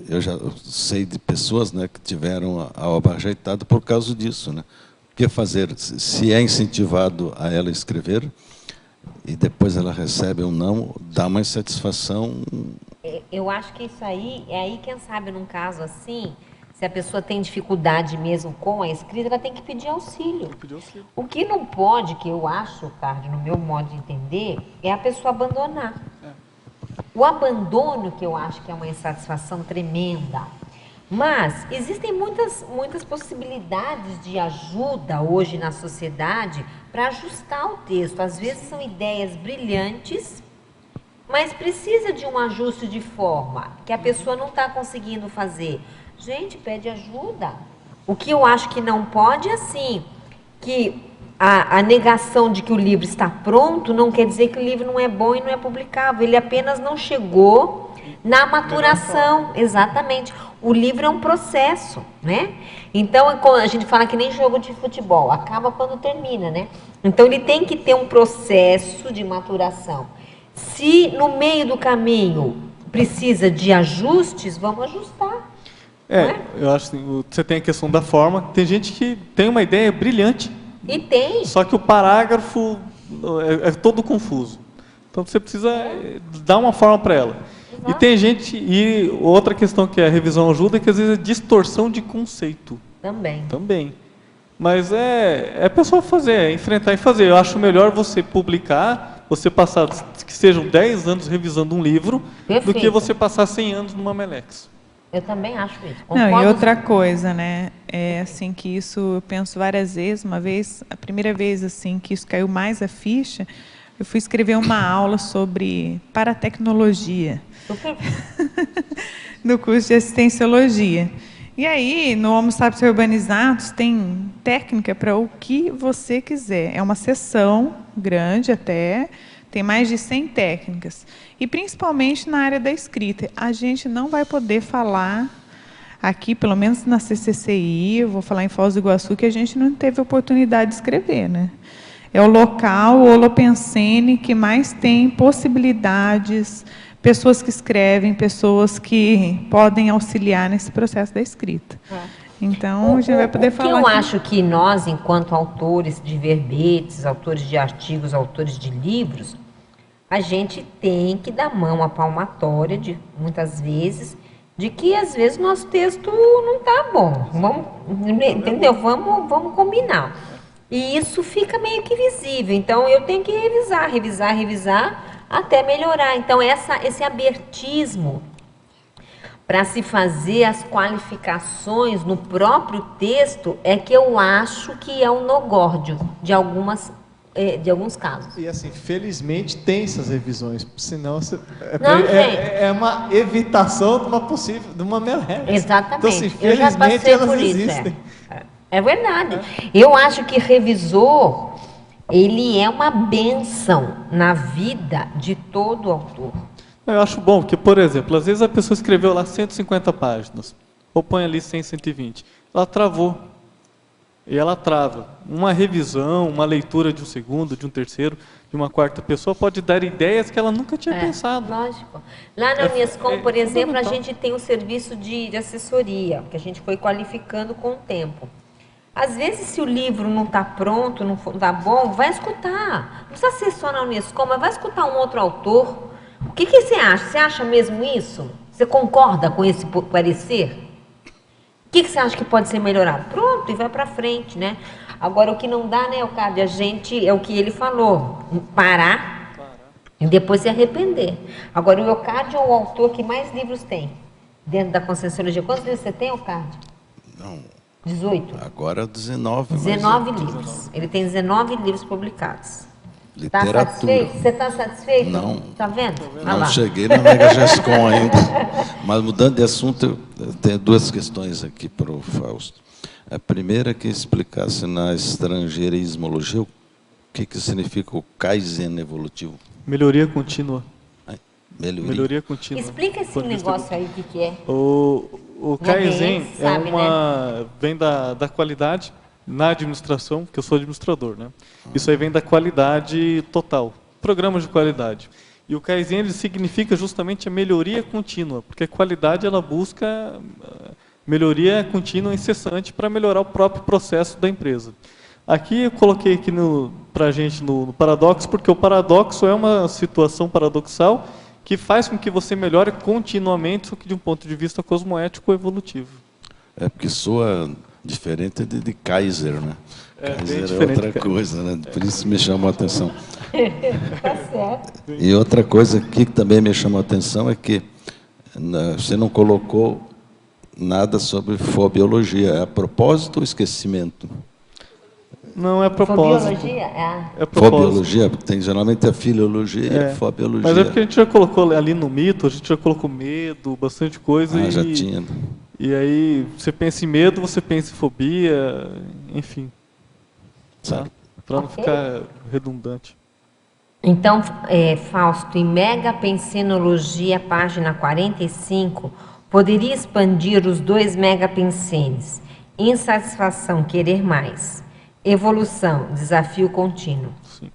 Eu já sei de pessoas, né, que tiveram a obra rejeitada por causa disso, né? O que fazer? Se é incentivado a ela escrever e depois ela recebe ou não, dá uma insatisfação. Eu acho que isso aí, quem sabe, num caso assim, se a pessoa tem dificuldade mesmo com a escrita, ela tem que pedir auxílio. O que não pode, que eu acho, Carlos, no meu modo de entender, é a pessoa abandonar. O abandono, que eu acho que é uma insatisfação tremenda. Mas existem muitas possibilidades de ajuda hoje na sociedade para ajustar o texto. Às vezes são ideias brilhantes, mas precisa de um ajuste de forma que a pessoa não está conseguindo fazer. Gente, pede ajuda. O que eu acho que não pode é assim, que a negação de que o livro está pronto não quer dizer que o livro não é bom e não é publicável. Ele apenas não chegou na maturação. Exatamente. O livro é um processo, né? Então, a gente fala que nem jogo de futebol, acaba quando termina, né? Então, ele tem que ter um processo de maturação. Se no meio do caminho precisa de ajustes, vamos ajustar. Eu acho assim, você tem a questão da forma. Tem gente que tem uma ideia brilhante. E tem. Só que o parágrafo é todo confuso. Então você precisa dar uma forma para ela. Exato. E tem gente, e outra questão que a revisão ajuda é que às vezes é distorção de conceito. Também. Mas é a pessoa fazer, é enfrentar e fazer. Eu acho melhor você publicar, você passar, que sejam 10 anos revisando um livro, do que você passar 100 anos numa Melex. Eu também acho isso. Não, e outra coisa, né? É assim que isso eu penso várias vezes. Uma vez, a primeira vez assim que isso caiu mais a ficha, eu fui escrever uma aula sobre paratecnologia no curso de assistenciologia. E aí, no Homo Sapiens Urbanizados, tem técnica para o que você quiser. É uma sessão grande até, tem mais de 100 técnicas. E principalmente na área da escrita. A gente não vai poder falar aqui, pelo menos na CCCI, eu vou falar em Foz do Iguaçu, que a gente não teve oportunidade de escrever, né? É o local, o Holopensene, que mais tem possibilidades, pessoas que escrevem, pessoas que podem auxiliar nesse processo da escrita. Então, a gente vai poder falar... Eu acho que nós, enquanto autores de verbetes, autores de artigos, autores de livros, a gente tem que dar mão à palmatória, muitas vezes, de que, às vezes, o nosso texto não está bom. Entendeu? Vamos combinar. E isso fica meio que visível. Então, eu tenho que revisar, até melhorar. Então, esse abertismo para se fazer as qualificações no próprio texto é que eu acho que é um nogórdio de alguns casos. E assim, felizmente tem essas revisões, senão é uma evitação de uma Melex. Exatamente. Então, assim, eu já felizmente passei elas por isso. existem. É verdade. Eu acho que revisor, ele é uma bênção na vida de todo autor. Eu acho bom, porque, por exemplo, às vezes a pessoa escreveu lá 150 páginas, ou põe ali 100, 120. Ela travou. E ela trava. Uma revisão, uma leitura de um segundo, de um terceiro, de uma quarta pessoa, pode dar ideias que ela nunca tinha pensado. Lógico. Lá na Unescom, por exemplo, a gente tem um serviço de assessoria, que a gente foi qualificando com o tempo. Às vezes, se o livro não está pronto, não está bom, vai escutar. Não precisa ser só na Unescom, mas vai escutar um outro autor. O que você acha? Você acha mesmo isso? Você concorda com esse parecer? O que você acha que pode ser melhorado? Pronto, e vai para frente, né? Agora, o que não dá, né, Elcardio? A gente, é o que ele falou, parar e depois se arrepender. Agora, o Elcardio é o autor que mais livros tem dentro da Conscienciologia. Quantos livros você tem, Elcardio? Não. 18? Agora 19. 19 livros. Ele tem 19 livros publicados. Literatura. Tá satisfeito? Você está satisfeito? Não. Está vendo? Não cheguei na Mega Gescom ainda. Mas mudando de assunto, eu tenho duas questões aqui para o Fausto. A primeira é que explicasse na estrangeirismologia o que significa o Kaizen evolutivo. Melhoria contínua. Melhoria contínua. Explica esse negócio aí, o que é. O Kaizen vem da qualidade na administração, que eu sou administrador, né? Isso aí vem da qualidade total, programas de qualidade. E o Kaizen ele significa justamente a melhoria contínua, porque a qualidade ela busca melhoria contínua incessante para melhorar o próprio processo da empresa. Aqui eu coloquei aqui para a gente no paradoxo, porque o paradoxo é uma situação paradoxal que faz com que você melhore continuamente, só que de um ponto de vista cosmoético evolutivo. É porque soa diferente de Kaiser, né? Kaiser é outra coisa, né? Por isso me chamou a atenção. Tá certo. E outra coisa aqui que também me chamou a atenção é que você não colocou nada sobre fobiologia. É a propósito ou esquecimento? Não, é propósito. Fobiologia? É propósito. Fobiologia, tem geralmente a filologia e a fobiologia. Mas é porque a gente já colocou ali no mito, a gente já colocou medo, bastante coisa. Já tinha. E aí, você pensa em medo, você pensa em fobia, enfim. Tá? Para não ficar redundante. Então, Fausto, em Megapensenologia, página 45, poderia expandir os 2 megapensenes. Insatisfação, querer mais. Evolução, desafio contínuo. Sim.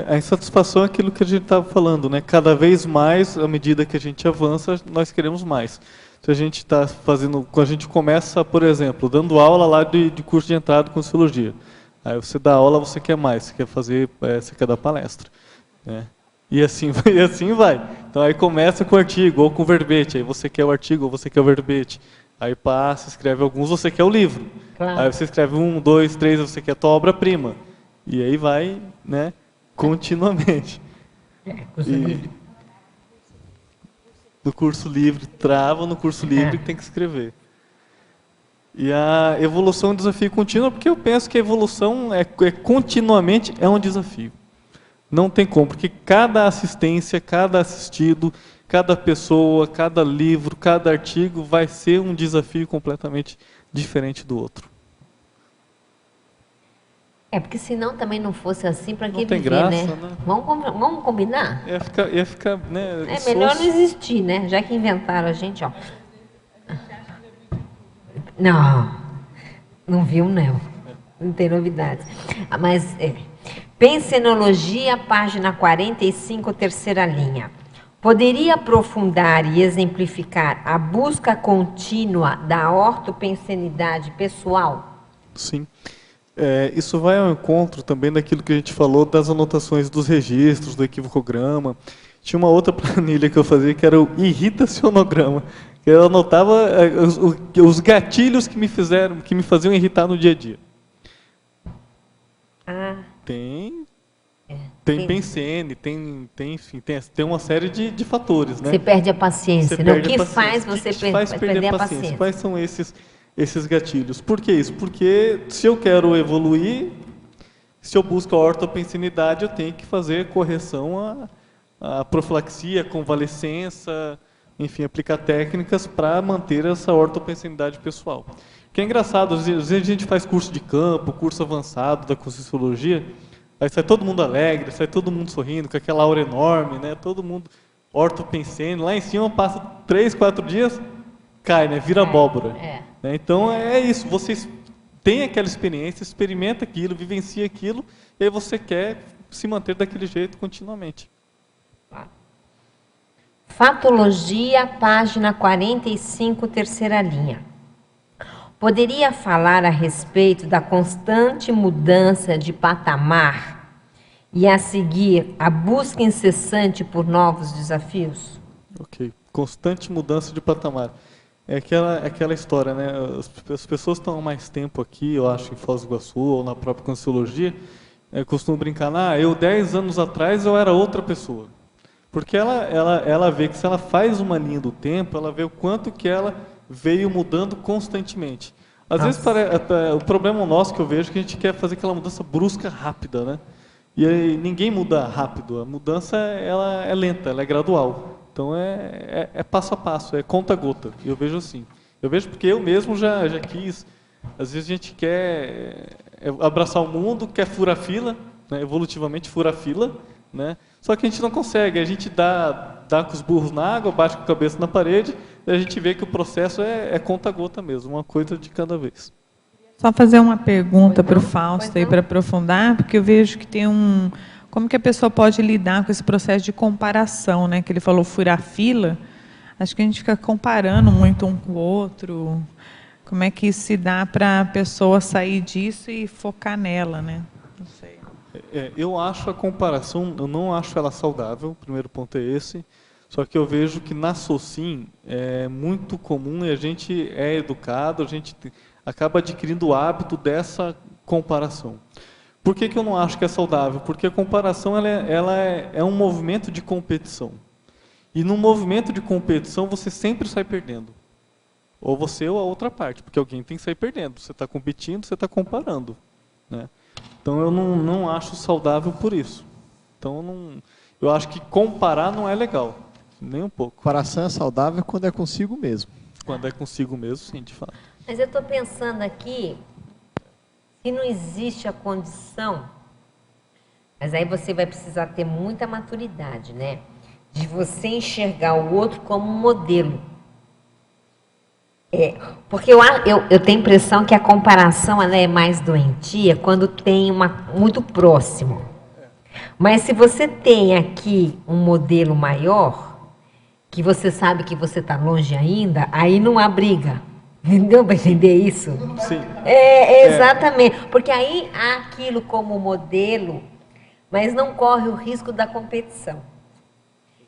A insatisfação é aquilo que a gente estava falando, né? Cada vez mais, à medida que a gente avança, nós queremos mais. Se a gente está fazendo, quando a gente começa, por exemplo, dando aula lá de curso de entrada com Sociologia. Aí você dá aula, você quer mais, você quer dar palestra, né? E assim vai. Então aí começa com o artigo ou com o verbete. Aí você quer o artigo ou você quer o verbete. Aí passa, escreve alguns, você quer o livro. Claro. Aí você escreve 1, 2, 3, você quer a tua obra-prima. E aí vai, né, continuamente. E no curso livre, trava no curso livre que tem que escrever. E a evolução é um desafio contínuo, porque eu penso que a evolução continuamente é um desafio. Não tem como, porque cada assistência, cada assistido, cada pessoa, cada livro, cada artigo vai ser um desafio completamente diferente do outro. Porque senão também não fosse assim, para que Não tem viver, graça, né? né? Vamos combinar? Ia ficar, né? É melhor não existir, né? Já que inventaram a gente, ó. Não viu, não. Não tem novidades. Mas, Pensenologia, página 45, terceira linha. Poderia aprofundar e exemplificar a busca contínua da ortopensenidade pessoal? Sim. Isso vai ao encontro também daquilo que a gente falou das anotações dos registros, do equivocograma. Tinha uma outra planilha que eu fazia que era o irritacionograma. Eu anotava os gatilhos que me faziam irritar no dia a dia. Tem pensene, enfim, tem uma série de fatores, né? Você perde a paciência, né? O que faz você perder a paciência? Quais são esses gatilhos? Por que isso? Porque se eu quero evoluir, se eu busco a ortopensenidade, eu tenho que fazer correção à profilaxia, à convalescença, enfim, aplicar técnicas para manter essa ortopensenidade pessoal. Que é engraçado, às vezes a gente faz curso de campo, curso avançado da Conscienciologia, aí sai todo mundo alegre, sai todo mundo sorrindo, com aquela aura enorme, né? Todo mundo ortopensene, lá em cima passa 3, 4 dias, cai, né? Vira abóbora. Né? Então é isso, vocês têm aquela experiência, experimenta aquilo, vivencia aquilo, e aí você quer se manter daquele jeito continuamente. Fatologia, página 45, terceira linha. Poderia falar a respeito da constante mudança de patamar e, a seguir, a busca incessante por novos desafios? Ok. Constante mudança de patamar. É aquela história, né? As pessoas estão há mais tempo aqui, eu acho, em Foz do Iguaçu ou na própria Conscienciologia, costumam brincar, eu 10 anos atrás eu era outra pessoa. Porque ela vê que se ela faz uma linha do tempo, ela vê o quanto que ela veio mudando constantemente. Às vezes o problema nosso que eu vejo é que a gente quer fazer aquela mudança brusca, rápida, né? E aí, ninguém muda rápido, a mudança ela é lenta, ela é gradual. Então é passo a passo, é conta-gota. Eu vejo assim. Eu vejo porque eu mesmo já quis. Às vezes a gente quer abraçar o mundo, quer furar fila, né? Evolutivamente furar fila, né? Só que a gente não consegue, a gente dá com os burros na água, bate com a cabeça na parede, e a gente vê que o processo é conta-gota mesmo, uma coisa de cada vez. Só fazer uma pergunta para o Fausto aí para aprofundar, porque eu vejo que tem como que a pessoa pode lidar com esse processo de comparação, né? Que ele falou furar fila, acho que a gente fica comparando muito um com o outro. Como é que se dá para a pessoa sair disso e focar nela, né? Não sei. Eu acho a comparação, eu não acho ela saudável, o primeiro ponto é esse, só que eu vejo que na SOCIM é muito comum e a gente é educado, a gente acaba adquirindo o hábito dessa comparação. Por que eu não acho que é saudável? Porque a comparação ela é um movimento de competição. E no movimento de competição você sempre sai perdendo. Ou você ou a outra parte, porque alguém tem que sair perdendo. Você está competindo, você está comparando, né? Então eu não acho saudável por isso. Então eu acho que comparar não é legal, nem um pouco. Comparação é saudável quando é consigo mesmo. Quando é consigo mesmo, sim, de fato. Mas eu estou pensando aqui, se não existe a condição, mas aí você vai precisar ter muita maturidade, né? De você enxergar o outro como um modelo. Porque eu tenho a impressão que a comparação ela é mais doentia quando tem muito próximo. Mas se você tem aqui um modelo maior, que você sabe que você está longe ainda, aí não há briga. Deu para entender isso? Sim. Exatamente. Porque aí há aquilo como modelo, mas não corre o risco da competição.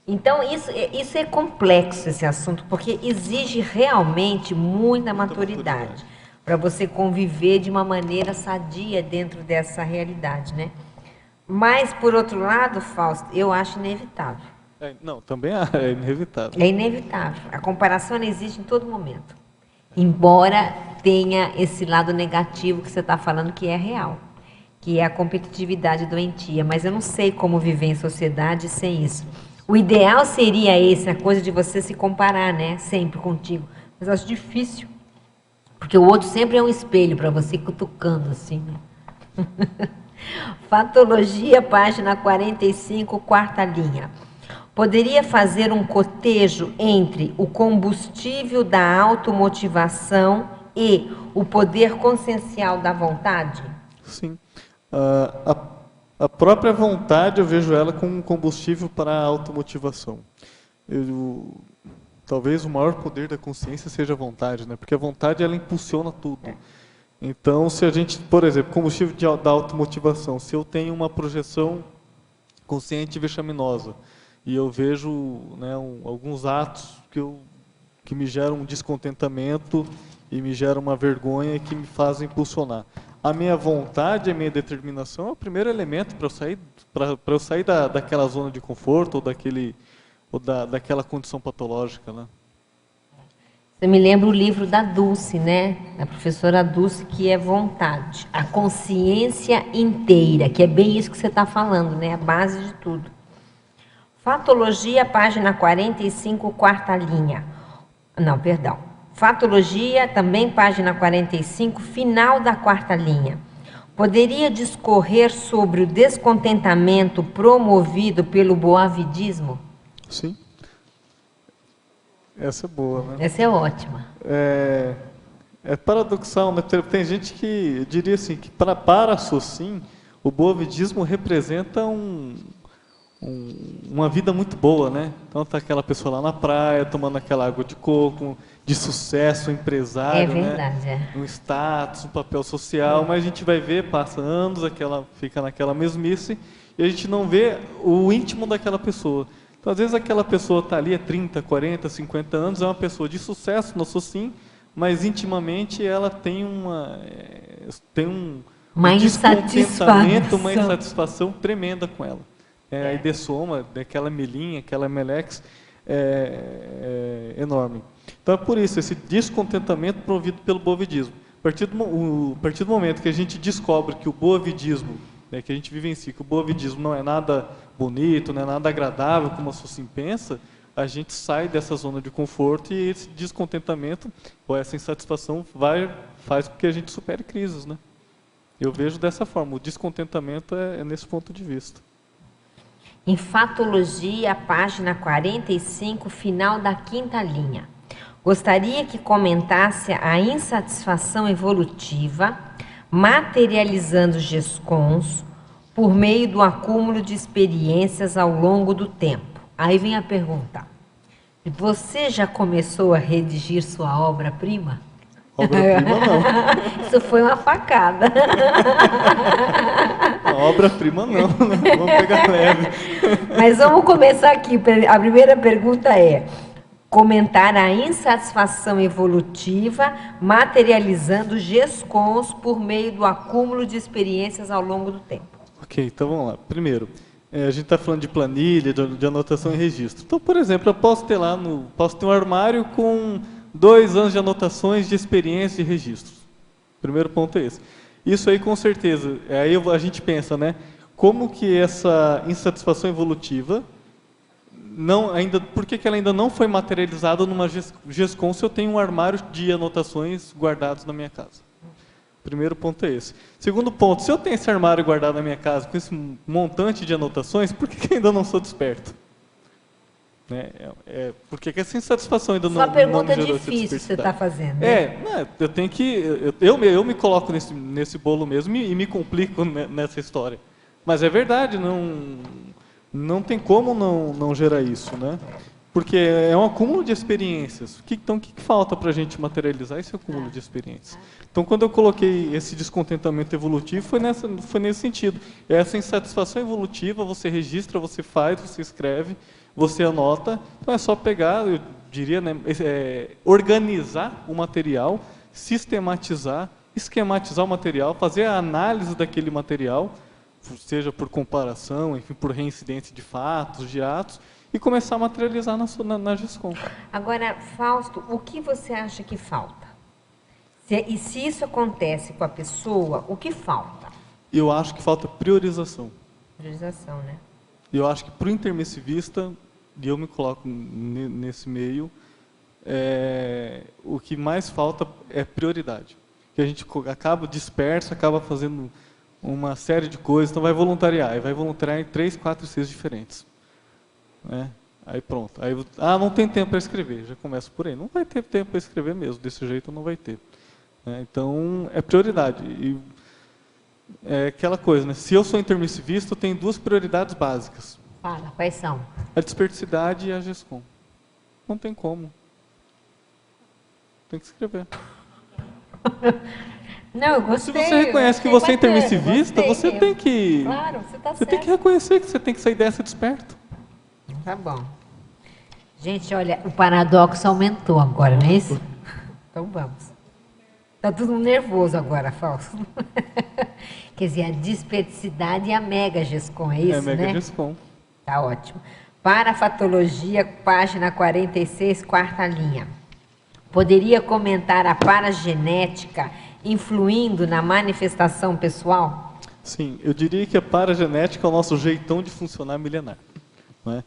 Então, isso é complexo, esse assunto, porque exige realmente muita maturidade para você conviver de uma maneira sadia dentro dessa realidade, né? Mas, por outro lado, Fausto, eu acho inevitável. Não, também é inevitável. É inevitável. A comparação existe em todo momento. Embora tenha esse lado negativo que você está falando, que é real, que é a competitividade doentia. Mas eu não sei como viver em sociedade sem isso. O ideal seria a coisa de você se comparar, né? Sempre contigo. Mas eu acho difícil. Porque o outro sempre é um espelho para você cutucando assim, né? Fatologia, página 45, quarta linha. Poderia fazer um cotejo entre o combustível da automotivação e o poder consciencial da vontade? Sim. A própria vontade, eu vejo ela como um combustível para a automotivação. Talvez o maior poder da consciência seja a vontade, né? Porque a vontade, ela impulsiona tudo. Então, se a gente, por exemplo, combustível da automotivação, se eu tenho uma projeção consciente vexaminosa, e eu vejo, né, alguns atos que me geram um descontentamento e me geram uma vergonha que me fazem impulsionar. A minha vontade, a minha determinação é o primeiro elemento para eu sair daquela zona de conforto ou daquela condição patológica, né? Você me lembra o livro da Dulce, né? Da professora Dulce, que é vontade. A consciência inteira, que é bem isso que você está falando, né? A base de tudo. Fatologia, página 45, quarta linha. Não, perdão. Fatologia, também página 45, final da quarta linha. Poderia discorrer sobre o descontentamento promovido pelo boavidismo? Sim. Essa é boa, né? Essa é ótima. É paradoxal, né? Tem gente que diria assim, que para Socin, o boavidismo representa uma vida muito boa, né? Então tá aquela pessoa lá na praia, tomando aquela água de coco, de sucesso, empresário, é verdade, né? Um status, um papel social, mas a gente vai ver, passa anos, fica naquela mesmice, e a gente não vê o íntimo daquela pessoa. Então, às vezes, aquela pessoa está ali há 30, 40, 50 anos, é uma pessoa de sucesso no Socin, mas intimamente ela tem um descontentamento, uma insatisfação tremenda com ela. A idessoma, daquela melinha, aquela melex, é enorme. Então é por isso, esse descontentamento promovido pelo boavidismo. A partir do momento que a gente descobre que o boavidismo, né, que a gente vivencia, que o boavidismo não é nada bonito, não é nada agradável, como a Socin pensa, a gente sai dessa zona de conforto e esse descontentamento, ou essa insatisfação, faz com que a gente supere crises, né? Eu vejo dessa forma, o descontentamento é nesse ponto de vista. Em Fatologia, página 45, final da quinta linha. Gostaria que comentasse a insatisfação evolutiva, materializando GESCONs, por meio do acúmulo de experiências ao longo do tempo. Aí vem a pergunta. Você já começou a redigir sua obra-prima? Obra-prima não. Isso foi uma facada. Obra-prima não, né? Vamos pegar leve. Mas vamos começar aqui. A primeira pergunta é: comentar a insatisfação evolutiva, materializando GESCONs por meio do acúmulo de experiências ao longo do tempo. Ok, então vamos lá. Primeiro, a gente está falando de planilha, de anotação e registro. Então, por exemplo, eu posso ter um armário com 2 anos de anotações de experiência e registros. Primeiro ponto é esse. Isso aí, com certeza, aí a gente pensa, né? Como que essa insatisfação evolutiva, por que ela ainda não foi materializada numa GESCON se eu tenho um armário de anotações guardados na minha casa? Primeiro ponto é esse. Segundo ponto, se eu tenho esse armário guardado na minha casa com esse montante de anotações, por que ainda não sou desperto? Né? Por que essa insatisfação ainda não me gerou essa pergunta difícil que você está fazendo. Eu tenho que... Eu me coloco nesse bolo mesmo e me complico nessa história. Mas é verdade, não tem como não gerar isso, né? Porque é um acúmulo de experiências. Então, o que falta para a gente materializar esse acúmulo de experiências? Então, quando eu coloquei esse descontentamento evolutivo, foi nesse sentido. Essa insatisfação evolutiva, você registra, você faz, você escreve, você anota. Então, é só pegar, eu diria, né, organizar o material, sistematizar, esquematizar o material, fazer a análise daquele material, seja por comparação, enfim, por reincidência de fatos, de atos, e começar a materializar na GESCOM. Agora, Fausto, o que você acha que falta? E se isso acontece com a pessoa, o que falta? Eu acho que falta priorização. Priorização, né? Eu acho que para o intermissivista, e eu me coloco nesse meio, o que mais falta é prioridade. Que a gente acaba disperso, acaba fazendo uma série de coisas, então vai voluntariar em 3, 4, 6 diferentes. Né? Aí pronto. Aí, não tem tempo para escrever, já começa por aí. Não vai ter tempo para escrever mesmo, desse jeito não vai ter. Então, é prioridade. E é aquela coisa, né? Se eu sou intermissivista, eu tenho 2 prioridades básicas. Fala, quais são? A dispersidade e a GESCOM. Não tem como. Tem que escrever. Não, eu gostei. Se você reconhece que você é intermissivista, você tem que... Claro, você está certo. Você tem que reconhecer que você tem que sair dessa desperto. Tá bom. Gente, olha, o paradoxo aumentou agora, não é isso? Então vamos. Tá todo mundo nervoso agora, Fausto. Quer dizer, a dispersidade e a mega GESCOM, é isso, né? É a mega GESCOM. Tá ótimo. Parafatologia, página 46, quarta linha. Poderia comentar a paragenética influindo na manifestação pessoal? Sim, eu diria que a paragenética é o nosso jeitão de funcionar milenar. Né?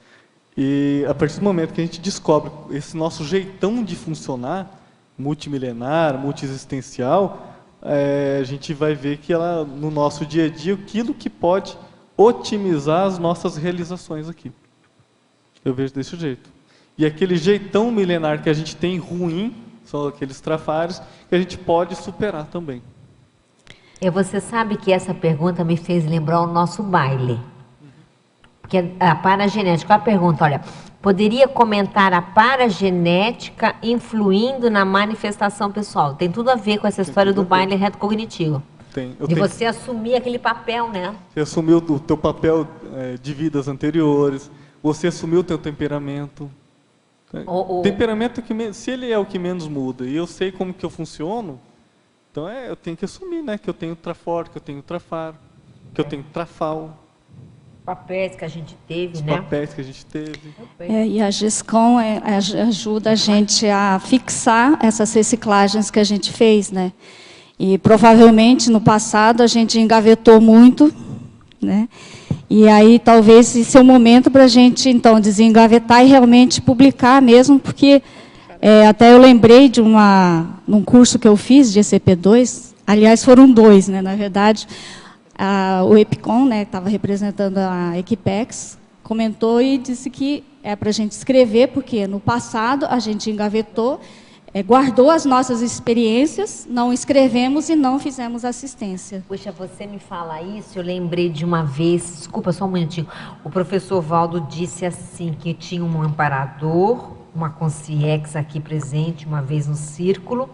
E a partir do momento que a gente descobre esse nosso jeitão de funcionar, multimilenar, multiexistencial, a gente vai ver que ela, no nosso dia a dia, aquilo que pode otimizar as nossas realizações aqui. Eu vejo desse jeito. E aquele jeitão milenar que a gente tem ruim, são aqueles trafares, que a gente pode superar também. Você sabe que essa pergunta me fez lembrar o nosso baile. Porque a paragenética, a pergunta, olha, poderia comentar a paragenética influindo na manifestação pessoal? Tem tudo a ver com essa história do baile retrocognitivo. Tem. De você assumir aquele papel, né? Você assumiu o teu papel de vidas anteriores, você assumiu o teu temperamento. Temperamento, se ele é o que menos muda, e eu sei como que eu funciono, então eu tenho que assumir, né? Que eu tenho trafor, que eu tenho trafar, que eu tenho trafal. Papéis que a gente teve, Os né? papéis que a gente teve. E a GESCOM ajuda a gente a fixar essas reciclagens que a gente fez, né? E provavelmente no passado a gente engavetou muito, né? E aí talvez esse é o momento para a gente então desengavetar e realmente publicar mesmo, porque até eu lembrei de num curso que eu fiz de ECP2, aliás foram 2, né? Na verdade, o EPICOM, né, que estava representando a Equipex, comentou e disse que é para a gente escrever, porque no passado a gente engavetou, guardou as nossas experiências, não escrevemos e não fizemos assistência. Puxa, você me fala isso, eu lembrei de uma vez, desculpa só um minutinho, o professor Valdo disse assim, que tinha um amparador, uma consciex aqui presente, uma vez no círculo,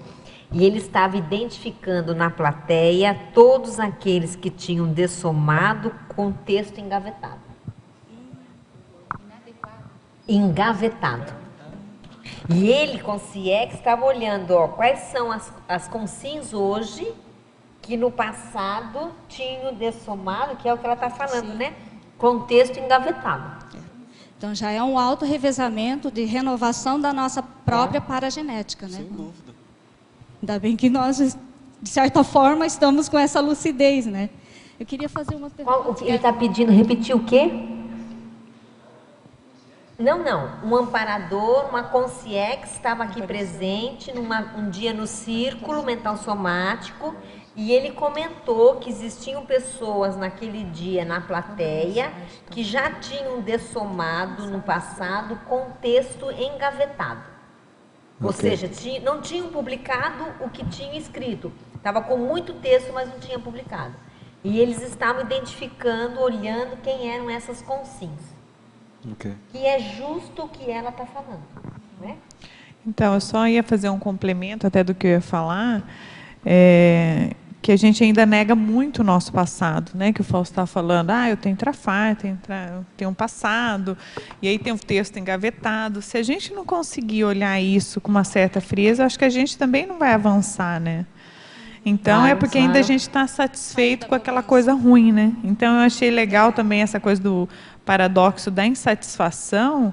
e ele estava identificando na plateia todos aqueles que tinham dessomado com texto engavetado. Engavetado. E ele, consciex, estava olhando, quais são as consins hoje que no passado tinham dessomado, que é o que ela está falando, Sim. né? Com texto engavetado. Então já é um auto-revezamento de renovação da nossa própria paragenética, né? Sem dúvida. Ainda bem que nós, de certa forma, estamos com essa lucidez, né? Eu queria fazer uma pergunta. Ele está pedindo, repetir o quê? Não. Um amparador, uma consciex estava aqui presente um dia no círculo mental somático e ele comentou que existiam pessoas naquele dia na plateia que já tinham dessomado no passado com texto engavetado. Ou seja, não tinham publicado o que tinha escrito. Estava com muito texto, mas não tinha publicado. E eles estavam identificando, olhando quem eram essas consins. Ok. que é justo o que ela está falando, né? Então, eu só ia fazer um complemento até do que eu ia falar, que a gente ainda nega muito o nosso passado, né? Que o Fausto está falando, eu tenho trafar, tenho um passado, e aí tem um texto engavetado. Se a gente não conseguir olhar isso com uma certa frieza, acho que a gente também não vai avançar, né? Então, Claro, é porque ainda a gente está satisfeito com aquela coisa ruim, né? Então, eu achei legal também essa coisa do paradoxo da insatisfação.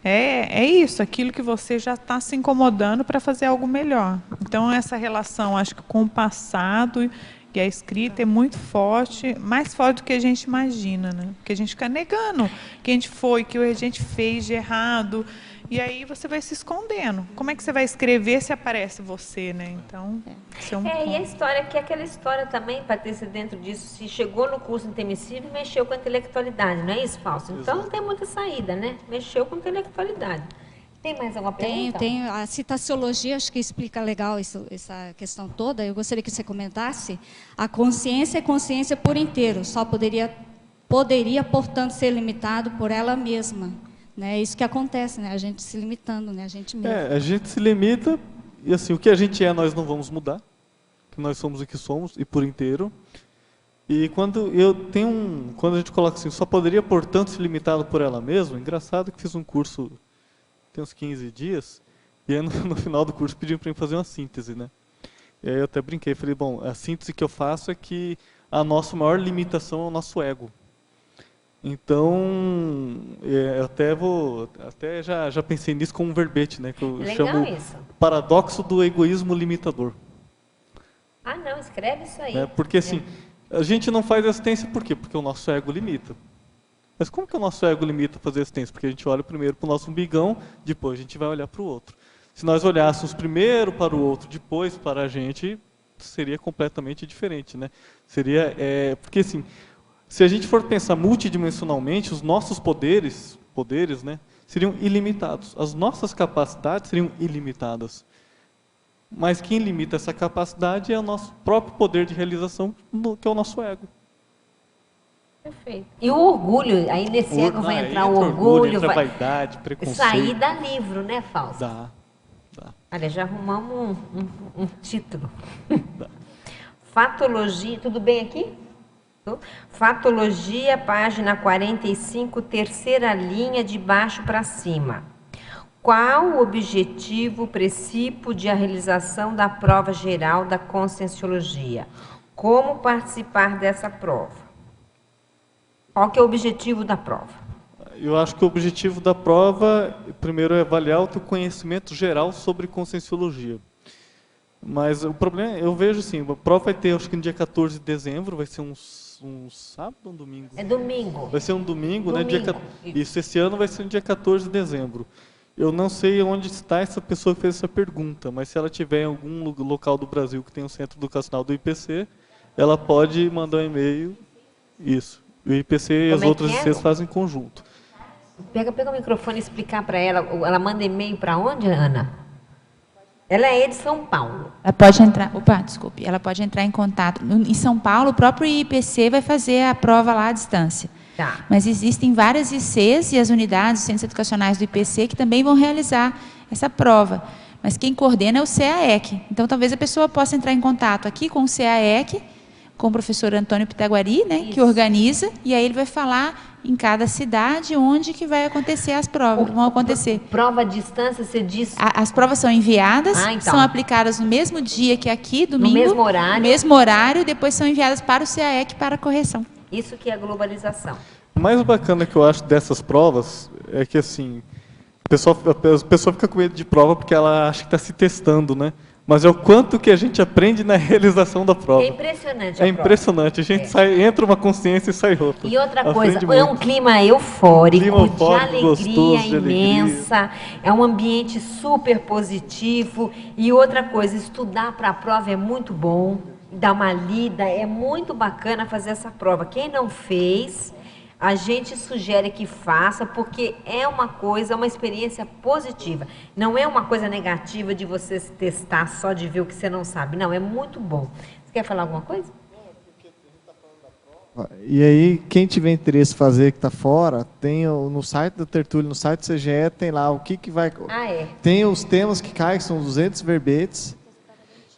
É isso, aquilo que você já está se incomodando para fazer algo melhor. Então, essa relação, acho que com o passado e a escrita é muito forte, mais forte do que a gente imagina, né? Porque a gente fica negando que a gente foi, que a gente fez de errado, e aí você vai se escondendo. Como é que você vai escrever se aparece você, né? Então, isso é um E a ponto. história, que é aquela história também, Patrícia, dentro disso, se chegou no curso intermissivo, mexeu com a intelectualidade, não é isso, Fausto? Então não tem muita saída, né? Mexeu com a intelectualidade. Tem mais alguma pergunta? Tem a citaciologia, acho que explica legal essa questão toda. Eu gostaria que você comentasse. A consciência é consciência por inteiro, só poderia, portanto, ser limitado por ela mesma. Né? É isso que acontece, né? A gente se limitando, né? A gente mesmo. A gente se limita, e assim, o que a gente é, nós não vamos mudar, que nós somos o que somos, e por inteiro. E quando a gente coloca assim, só poderia, portanto, se limitado por ela mesma, engraçado que fiz um curso, tem uns 15 dias, e aí no final do curso pediram para mim fazer uma síntese, né? E aí eu até brinquei, falei, bom, a síntese que eu faço é que a nossa maior limitação é o nosso ego. Então, até já pensei nisso como um verbete, né, que eu chamo isso. paradoxo do egoísmo limitador. Não, escreve isso aí. Né? Porque assim, a gente não faz assistência por quê? Porque o nosso ego limita. Mas como que o nosso ego limita fazer assistência? Porque a gente olha primeiro para o nosso umbigão, depois a gente vai olhar para o outro. Se nós olhássemos primeiro para o outro, depois para a gente, seria completamente diferente, né? Seria, porque assim, se a gente for pensar multidimensionalmente, os nossos poderes, né, seriam ilimitados. As nossas capacidades seriam ilimitadas. Mas quem limita essa capacidade é o nosso próprio poder de realização, que é o nosso ego. Perfeito. E o orgulho, aí nesse ego vai entrar o orgulho, entra vaidade, preconceito. Sair dá livro, né, Fausto? Dá. Olha, já arrumamos um título. Fatologia, tudo bem aqui? Fatologia, página 45, terceira linha de baixo para cima. Qual o objetivo princípio de a realização da prova geral da Conscienciologia? Como participar dessa prova? Qual que é o objetivo da prova? Eu acho que o objetivo da prova, primeiro, é avaliar o teu conhecimento geral sobre Conscienciologia. Mas o problema, eu vejo assim, a prova vai ter, acho que no dia 14 de dezembro, vai ser um sábado ou um domingo? É domingo. Vai ser um domingo, né? Isso, esse ano vai ser no dia 14 de dezembro. Eu não sei onde está essa pessoa que fez essa pergunta, mas se ela tiver em algum local do Brasil que tem um centro educacional do IPC, ela pode mandar um e-mail. Isso. O IPC e as outras ICs fazem em conjunto. Pega o microfone e explicar para ela. Ela manda e-mail para onde, Ana? Ela é de São Paulo. Ela pode entrar, ela pode entrar em contato. Em São Paulo, o próprio IPC vai fazer a prova lá à distância. Tá. Mas existem várias ICs e as unidades, centros educacionais do IPC, que também vão realizar essa prova. Mas quem coordena é o CAEC. Então, talvez a pessoa possa entrar em contato aqui com o CAEC, com o professor Antônio Pitaguari, né, que organiza, e aí ele vai falar em cada cidade onde que vai acontecer as provas, vão acontecer. Prova à distância, você diz... As provas são enviadas, então. São aplicadas no mesmo dia que aqui, domingo. No mesmo horário. No mesmo horário, depois são enviadas para o CAEC para correção. Isso que é a globalização. O mais bacana que eu acho dessas provas é que, assim, a pessoa fica com medo de prova porque ela acha que está se testando, né? Mas é o quanto que a gente aprende na realização da prova. É impressionante. É impressionante. A gente entra uma consciência e sai outra. E outra coisa, é um clima eufórico, de alegria gostoso, imensa. É um ambiente super positivo. E outra coisa, estudar para a prova é muito bom. Dar uma lida, é muito bacana fazer essa prova. Quem não fez, a gente sugere que faça, porque é uma experiência positiva. Não é uma coisa negativa de você se testar só de ver o que você não sabe. Não, é muito bom. Você quer falar alguma coisa? E aí, quem tiver interesse em fazer que está fora, tem no site da Tertúlia, no site do CGE, tem lá o que vai... Tem os temas que caem, que são 200 verbetes.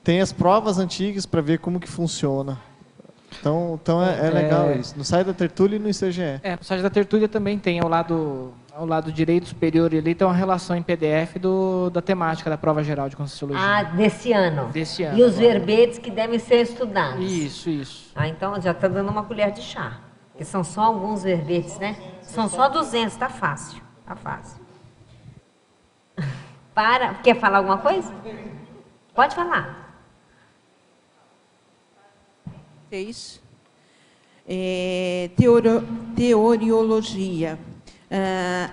Tem as provas antigas para ver como que funciona. Então é legal isso. No site da Tertúlia e no ICGE. No site da Tertúlia também tem ao lado direito superior ali, tem uma relação em PDF da temática da prova geral de Conscienciologia. Desse ano. Desse ano. E os verbetes que devem ser estudados. Isso. Então já está dando uma colher de chá. Que são só alguns verbetes, né? São só 200, tá fácil. Tá fácil. Quer falar alguma coisa? Pode falar. 6. Teoriologia.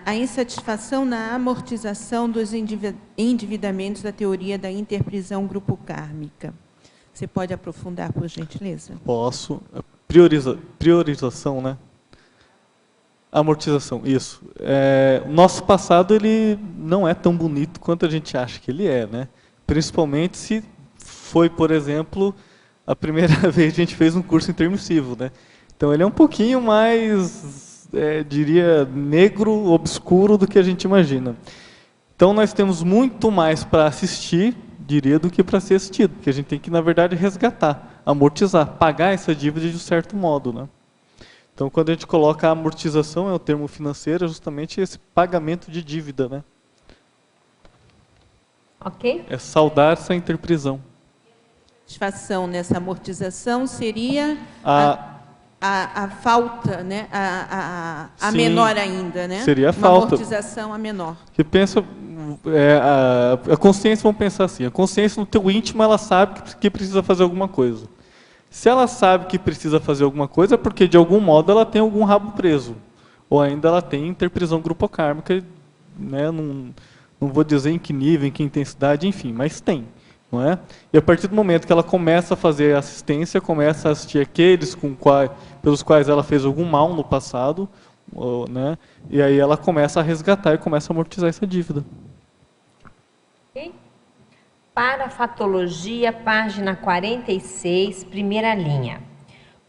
A insatisfação na amortização dos endividamentos da teoria da interprisão grupo kármica. Você pode aprofundar, por gentileza? Posso. Priorização, né? Amortização, isso. O nosso passado ele não é tão bonito quanto a gente acha que ele é, né? Principalmente se foi, por exemplo, a primeira vez que a gente fez um curso intermissivo, né? Então ele é um pouquinho mais, diria, negro, obscuro do que a gente imagina. Então nós temos muito mais para assistir, diria, do que para ser assistido, porque a gente tem que, na verdade, resgatar, amortizar, pagar essa dívida de um certo modo, né? Então quando a gente coloca a amortização, é o termo financeiro, é justamente esse pagamento de dívida, né? Ok. É saldar essa interprisão. Satisfação nessa amortização seria a falta, né? a Sim, menor ainda, né? Seria a Uma falta. amortização a menor. Que pensa, a consciência, vamos pensar assim, a consciência no teu íntimo, ela sabe que precisa fazer alguma coisa. Se ela sabe que precisa fazer alguma coisa, é porque de algum modo ela tem algum rabo preso. Ou ainda ela tem interprisão grupocármica, né? Não vou dizer em que nível, em que intensidade, enfim, mas tem. Não é? E a partir do momento que ela começa a fazer assistência, começa a assistir aqueles pelos quais ela fez algum mal no passado, né? E aí ela começa a resgatar e começa a amortizar essa dívida. Okay. Parafatologia, página 46, primeira linha.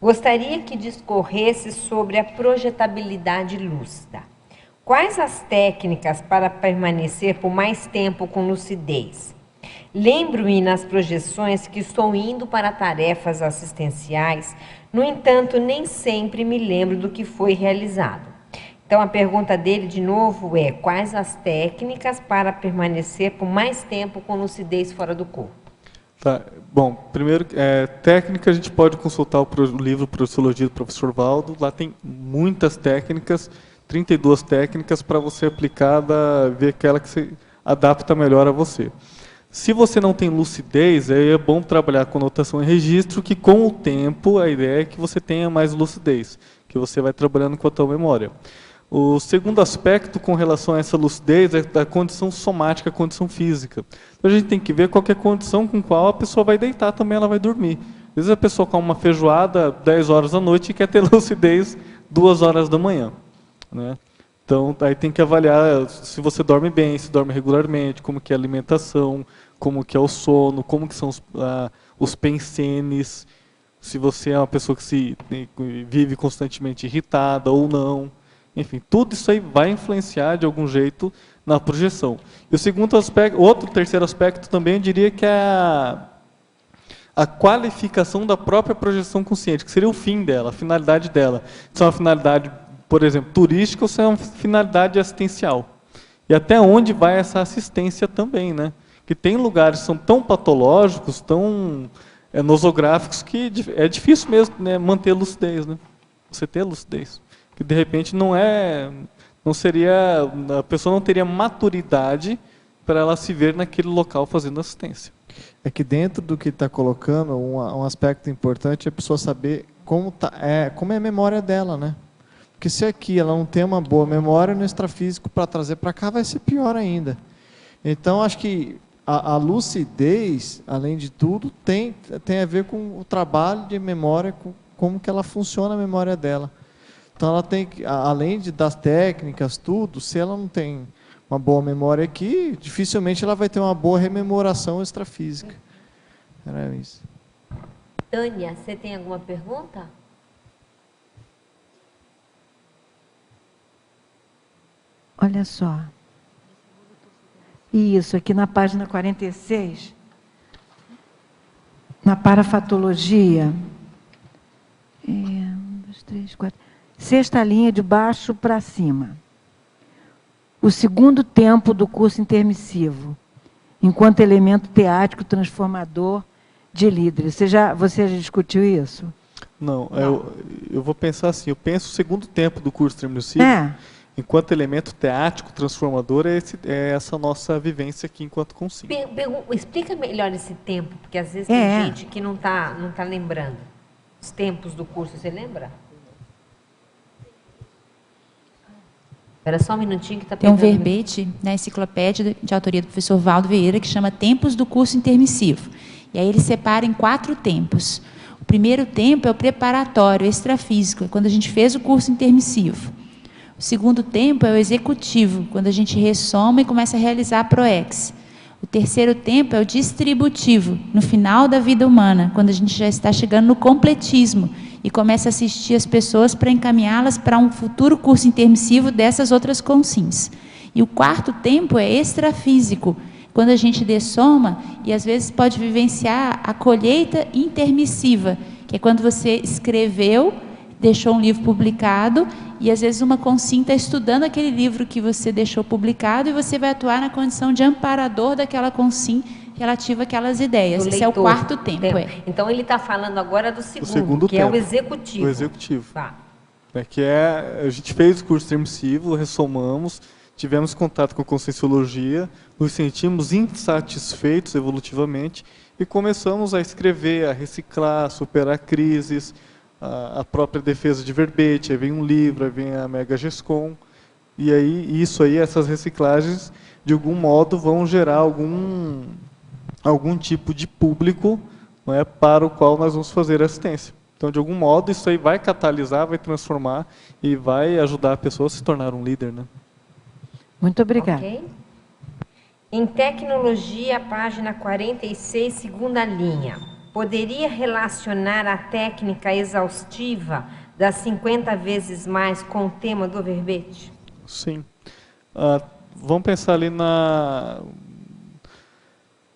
Gostaria que discorresse sobre a projetabilidade lúcida. Quais as técnicas para permanecer por mais tempo com lucidez? Lembro-me nas projeções que estou indo para tarefas assistenciais, no entanto, nem sempre me lembro do que foi realizado. Então, a pergunta dele, de novo, é: quais as técnicas para permanecer por mais tempo com lucidez fora do corpo? Tá. Bom, primeiro, técnica, a gente pode consultar o livro Projeciologia do professor Valdo. Lá tem muitas técnicas, 32 técnicas para você aplicar, ver aquela que se adapta melhor a você. Se você não tem lucidez, aí é bom trabalhar com notação e registro, que com o tempo a ideia é que você tenha mais lucidez, que você vai trabalhando com a tua memória. O segundo aspecto com relação a essa lucidez é a condição somática, a condição física. Então a gente tem que ver qual que é a condição com qual a pessoa vai deitar, também ela vai dormir. Às vezes a pessoa come uma feijoada 10 horas da noite e quer ter lucidez 2 horas da manhã, né? Então, aí tem que avaliar se você dorme bem, se dorme regularmente, como que é a alimentação, como que é o sono, como que são os pensenes, se você é uma pessoa que vive constantemente irritada ou não. Enfim, tudo isso aí vai influenciar de algum jeito na projeção. E o segundo aspecto, terceiro aspecto também, eu diria que é a qualificação da própria projeção consciente, que seria o fim dela, a finalidade dela. Se é uma finalidade, por exemplo, turística, ou se é uma finalidade assistencial. E até onde vai essa assistência também, né? Que tem lugares que são tão patológicos, tão nosográficos, que é difícil mesmo, né, manter a lucidez, né? Você ter a lucidez. Que de repente a pessoa não teria maturidade para ela se ver naquele local fazendo assistência. É que dentro do que está colocando, um aspecto importante é a pessoa saber como é a memória dela, né? Porque se aqui ela não tem uma boa memória no extrafísico para trazer para cá, vai ser pior ainda. Então, acho que a lucidez, além de tudo, tem a ver com o trabalho de memória, com como que ela funciona a memória dela. Então, ela tem que, além das técnicas, tudo, se ela não tem uma boa memória aqui, dificilmente ela vai ter uma boa rememoração extrafísica. Era isso. Tânia, você tem alguma pergunta? Olha só. Isso, aqui na página 46, na parafatologia, 1, 2, 3, 4, sexta linha de baixo para cima. O segundo tempo do curso intermissivo, enquanto elemento teático transformador de líderes. Você já discutiu isso? Não, eu vou pensar assim, eu penso o segundo tempo do curso intermissivo, enquanto elemento teático transformador, é essa nossa vivência aqui enquanto consigo. Explica melhor esse tempo, porque às vezes tem gente que não tá lembrando. Os tempos do curso, você lembra? Espera só um minutinho que está pegando. Tem um verbete na enciclopédia de autoria do professor Valdo Vieira que chama Tempos do Curso Intermissivo. E aí ele separa em 4 tempos. O primeiro tempo é o preparatório, extrafísico, é quando a gente fez o curso intermissivo. O segundo tempo é o executivo, quando a gente ressoma e começa a realizar a PROEX. O terceiro tempo é o distributivo, no final da vida humana, quando a gente já está chegando no completismo e começa a assistir as pessoas para encaminhá-las para um futuro curso intermissivo dessas outras consins. E o quarto tempo é extrafísico, quando a gente dessoma e às vezes pode vivenciar a colheita intermissiva, que é quando você escreveu, deixou um livro publicado e às vezes uma consim está estudando aquele livro que você deixou publicado e você vai atuar na condição de amparador daquela consim relativa àquelas ideias. Esse é o quarto tempo. Então ele está falando agora do segundo que tempo, é o executivo. O executivo. Tá. A gente fez o curso intermissivo, ressomamos, tivemos contato com a conscienciologia, nos sentimos insatisfeitos evolutivamente e começamos a escrever, a reciclar, a superar crises, a própria defesa de verbete, aí vem um livro, aí vem a Mega GESCOM, e aí essas reciclagens, de algum modo, vão gerar algum tipo de público, não é, para o qual nós vamos fazer assistência. Então, de algum modo, isso aí vai catalisar, vai transformar e vai ajudar a pessoa a se tornar um líder, né? Muito obrigada. Okay. Em tecnologia, página 46, segunda linha. Poderia relacionar a técnica exaustiva das 50 vezes mais com o tema do verbete? Sim. Vamos pensar ali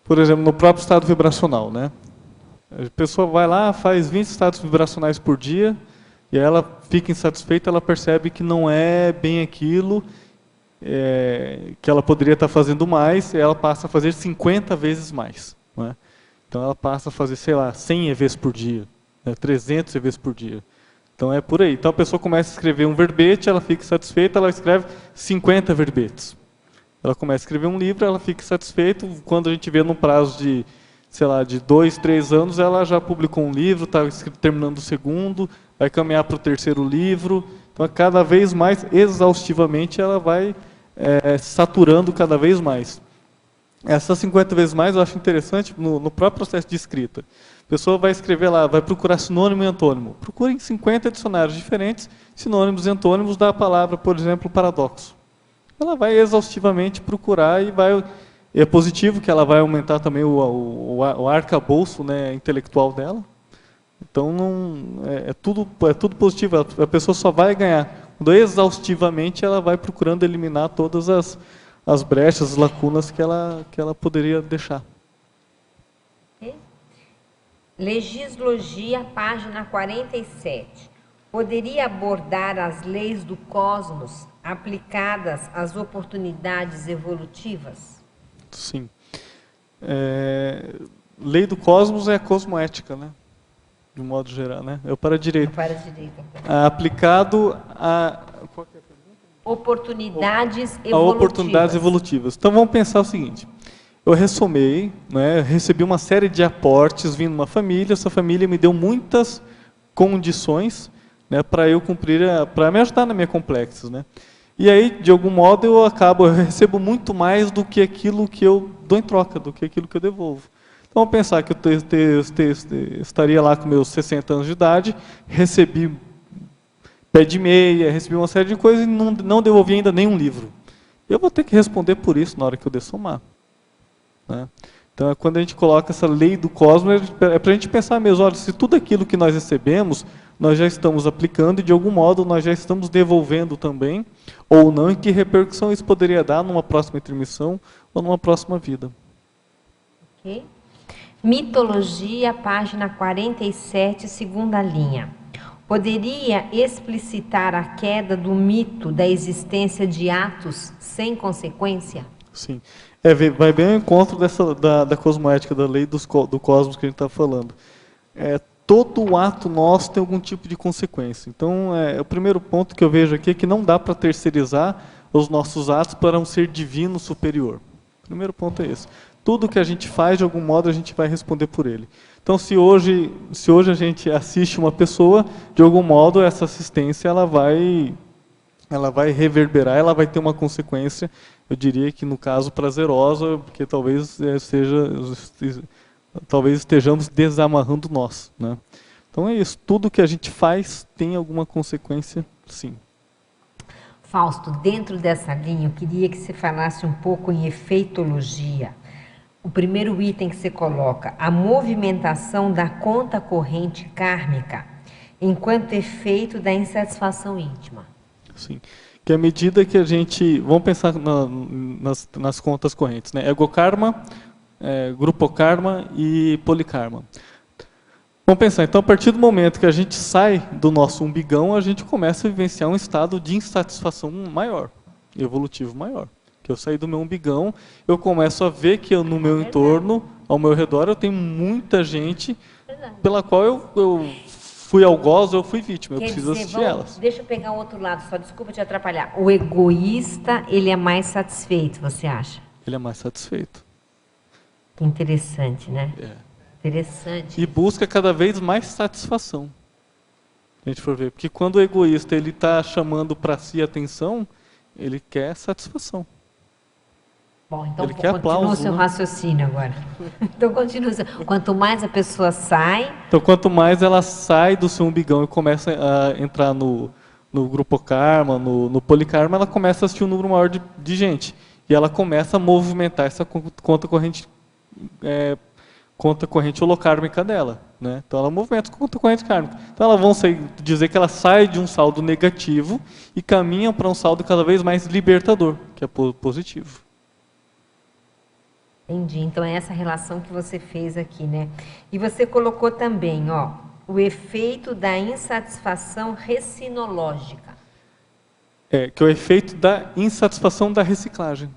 por exemplo, no próprio estado vibracional, né? A pessoa vai lá, faz 20 estados vibracionais por dia, e ela fica insatisfeita, ela percebe que não é bem aquilo, que ela poderia estar fazendo mais, e ela passa a fazer 50 vezes mais, não é? Então ela passa a fazer, sei lá, 100 EVs por dia, 300 EVs por dia. Então é por aí. Então a pessoa começa a escrever um verbete, ela fica satisfeita, ela escreve 50 verbetes. Ela começa a escrever um livro, ela fica satisfeita, quando a gente vê num prazo de, sei lá, de 2, 3 anos, ela já publicou um livro, está terminando o segundo, vai caminhar para o terceiro livro. Então cada vez mais, exaustivamente, ela vai saturando cada vez mais. Essas 50 vezes mais eu acho interessante no próprio processo de escrita. A pessoa vai escrever lá, vai procurar sinônimo e antônimo. Procure em 50 dicionários diferentes, sinônimos e antônimos da palavra, por exemplo, paradoxo. Ela vai exaustivamente procurar e é positivo que ela vai aumentar também o arcabouço, né, intelectual dela. Então é tudo positivo, a pessoa só vai ganhar. Quando exaustivamente ela vai procurando eliminar todas as brechas, as lacunas que ela poderia deixar. Legislogia, página 47. Poderia abordar as leis do cosmos aplicadas às oportunidades evolutivas? Sim. Lei do cosmos é a cosmoética, né? De um modo geral, né? É o para-direito. Aplicado a... Qual que é a pergunta? Oportunidades evolutivas. A oportunidades evolutivas. Então vamos pensar o seguinte. Eu ressomei, né, recebi uma série de aportes vindo de uma família, essa família me deu muitas condições, né, para eu cumprir, para me ajudar na minha complexos, né? E aí, de algum modo, eu recebo muito mais do que aquilo que eu dou em troca, do que aquilo que eu devolvo. Então, vamos pensar que eu estaria lá com meus 60 anos de idade, recebi pé de meia, recebi uma série de coisas e não devolvi ainda nenhum livro. Eu vou ter que responder por isso na hora que eu dessomar, né? Então, quando a gente coloca essa lei do cosmos, é para a gente pensar mesmo, olha, se tudo aquilo que nós recebemos nós já estamos aplicando e, de algum modo, nós já estamos devolvendo também, ou não, e que repercussão isso poderia dar numa próxima intermissão ou numa próxima vida. Ok. Mitologia, página 47, segunda linha. Poderia explicitar a queda do mito da existência de atos sem consequência? Sim. Vai bem ao encontro da cosmoética, da lei do cosmos que a gente está falando. Todo ato nosso tem algum tipo de consequência. Então, o primeiro ponto que eu vejo aqui é que não dá para terceirizar os nossos atos para um ser divino superior. O primeiro ponto é esse. Tudo que a gente faz, de algum modo, a gente vai responder por ele. Então, se hoje a gente assiste uma pessoa, de algum modo, essa assistência ela vai reverberar, ela vai ter uma consequência, eu diria que, no caso, prazerosa, porque talvez estejamos desamarrando nós, né? Então é isso, tudo que a gente faz tem alguma consequência, sim. Fausto, dentro dessa linha, eu queria que você falasse um pouco em efeitologia. O primeiro item que você coloca, a movimentação da conta corrente kármica, enquanto efeito da insatisfação íntima. Sim, que à medida que a gente, vamos pensar nas contas correntes, né? Egokarma, grupokarma e polikarma. Vamos pensar, então, a partir do momento que a gente sai do nosso umbigão, a gente começa a vivenciar um estado de insatisfação maior, evolutivo maior. Que eu saí do meu umbigão, eu começo a ver que no meu entorno, ao meu redor, eu tenho muita gente pela qual eu fui algoz, eu fui vítima, eu preciso assistir elas. Deixa eu pegar o outro lado, só desculpa te atrapalhar. O egoísta, ele é mais satisfeito, você acha? Ele é mais satisfeito. Que interessante, né? Interessante. E busca cada vez mais satisfação. Se a gente for ver. Porque quando o egoísta está chamando para si atenção, ele quer satisfação. Bom, então ele quer continua aplauso, o seu raciocínio agora. Então continua. Quanto mais a pessoa sai... Então quanto mais ela sai do seu umbigão e começa a entrar no grupo karma, no polikarma, ela começa a assistir um número maior de gente. E ela começa a movimentar essa conta corrente holocármica dela, né? Então ela movimenta a conta corrente kármica. Então elas vão dizer que ela sai de um saldo negativo e caminha para um saldo cada vez mais libertador, que é positivo. Entendi. Então é essa relação que você fez aqui, né? E você colocou também, ó, o efeito da insatisfação recinológica. Que é o efeito da insatisfação da reciclagem.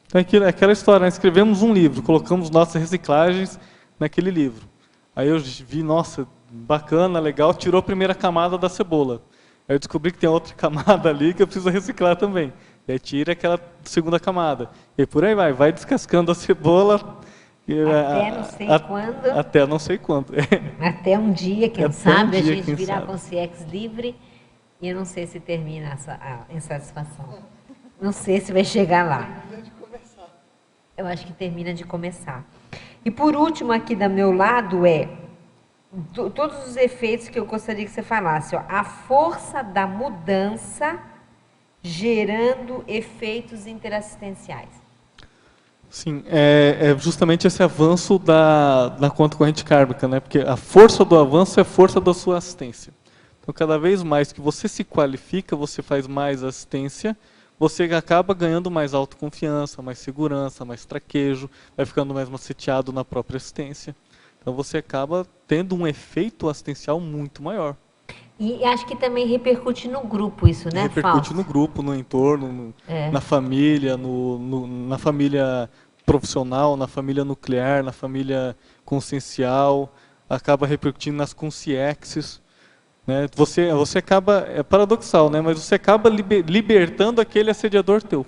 Então, aquela história, nós escrevemos um livro, colocamos nossas reciclagens naquele livro. Aí eu vi, nossa, bacana, legal, tirou a primeira camada da cebola. Aí eu descobri que tem outra camada ali que eu preciso reciclar também. E aí tira aquela segunda camada. E por aí vai descascando a cebola. Até não sei quando. Até não sei quando. Até um dia, quem sabe, a gente virar consciência livre e eu não sei se termina a insatisfação. Não sei se vai chegar lá. Eu acho que termina de começar. E por último aqui do meu lado todos os efeitos que eu gostaria que você falasse. Ó, a força da mudança gerando efeitos interassistenciais. Sim, é justamente esse avanço da conta corrente kármica, né? Porque a força do avanço é a força da sua assistência. Então, cada vez mais que você se qualifica, você faz mais assistência, você acaba ganhando mais autoconfiança, mais segurança, mais traquejo, vai ficando mais maceteado na própria assistência. Então, você acaba tendo um efeito assistencial muito maior. E acho que também repercute no grupo isso, né, Repercute Fausto? no grupo, no entorno, na família, na família profissional, na família nuclear, na família consciencial, acaba repercutindo nas consciexes. Né? Você acaba, é paradoxal, né? Mas você acaba libertando aquele assediador teu.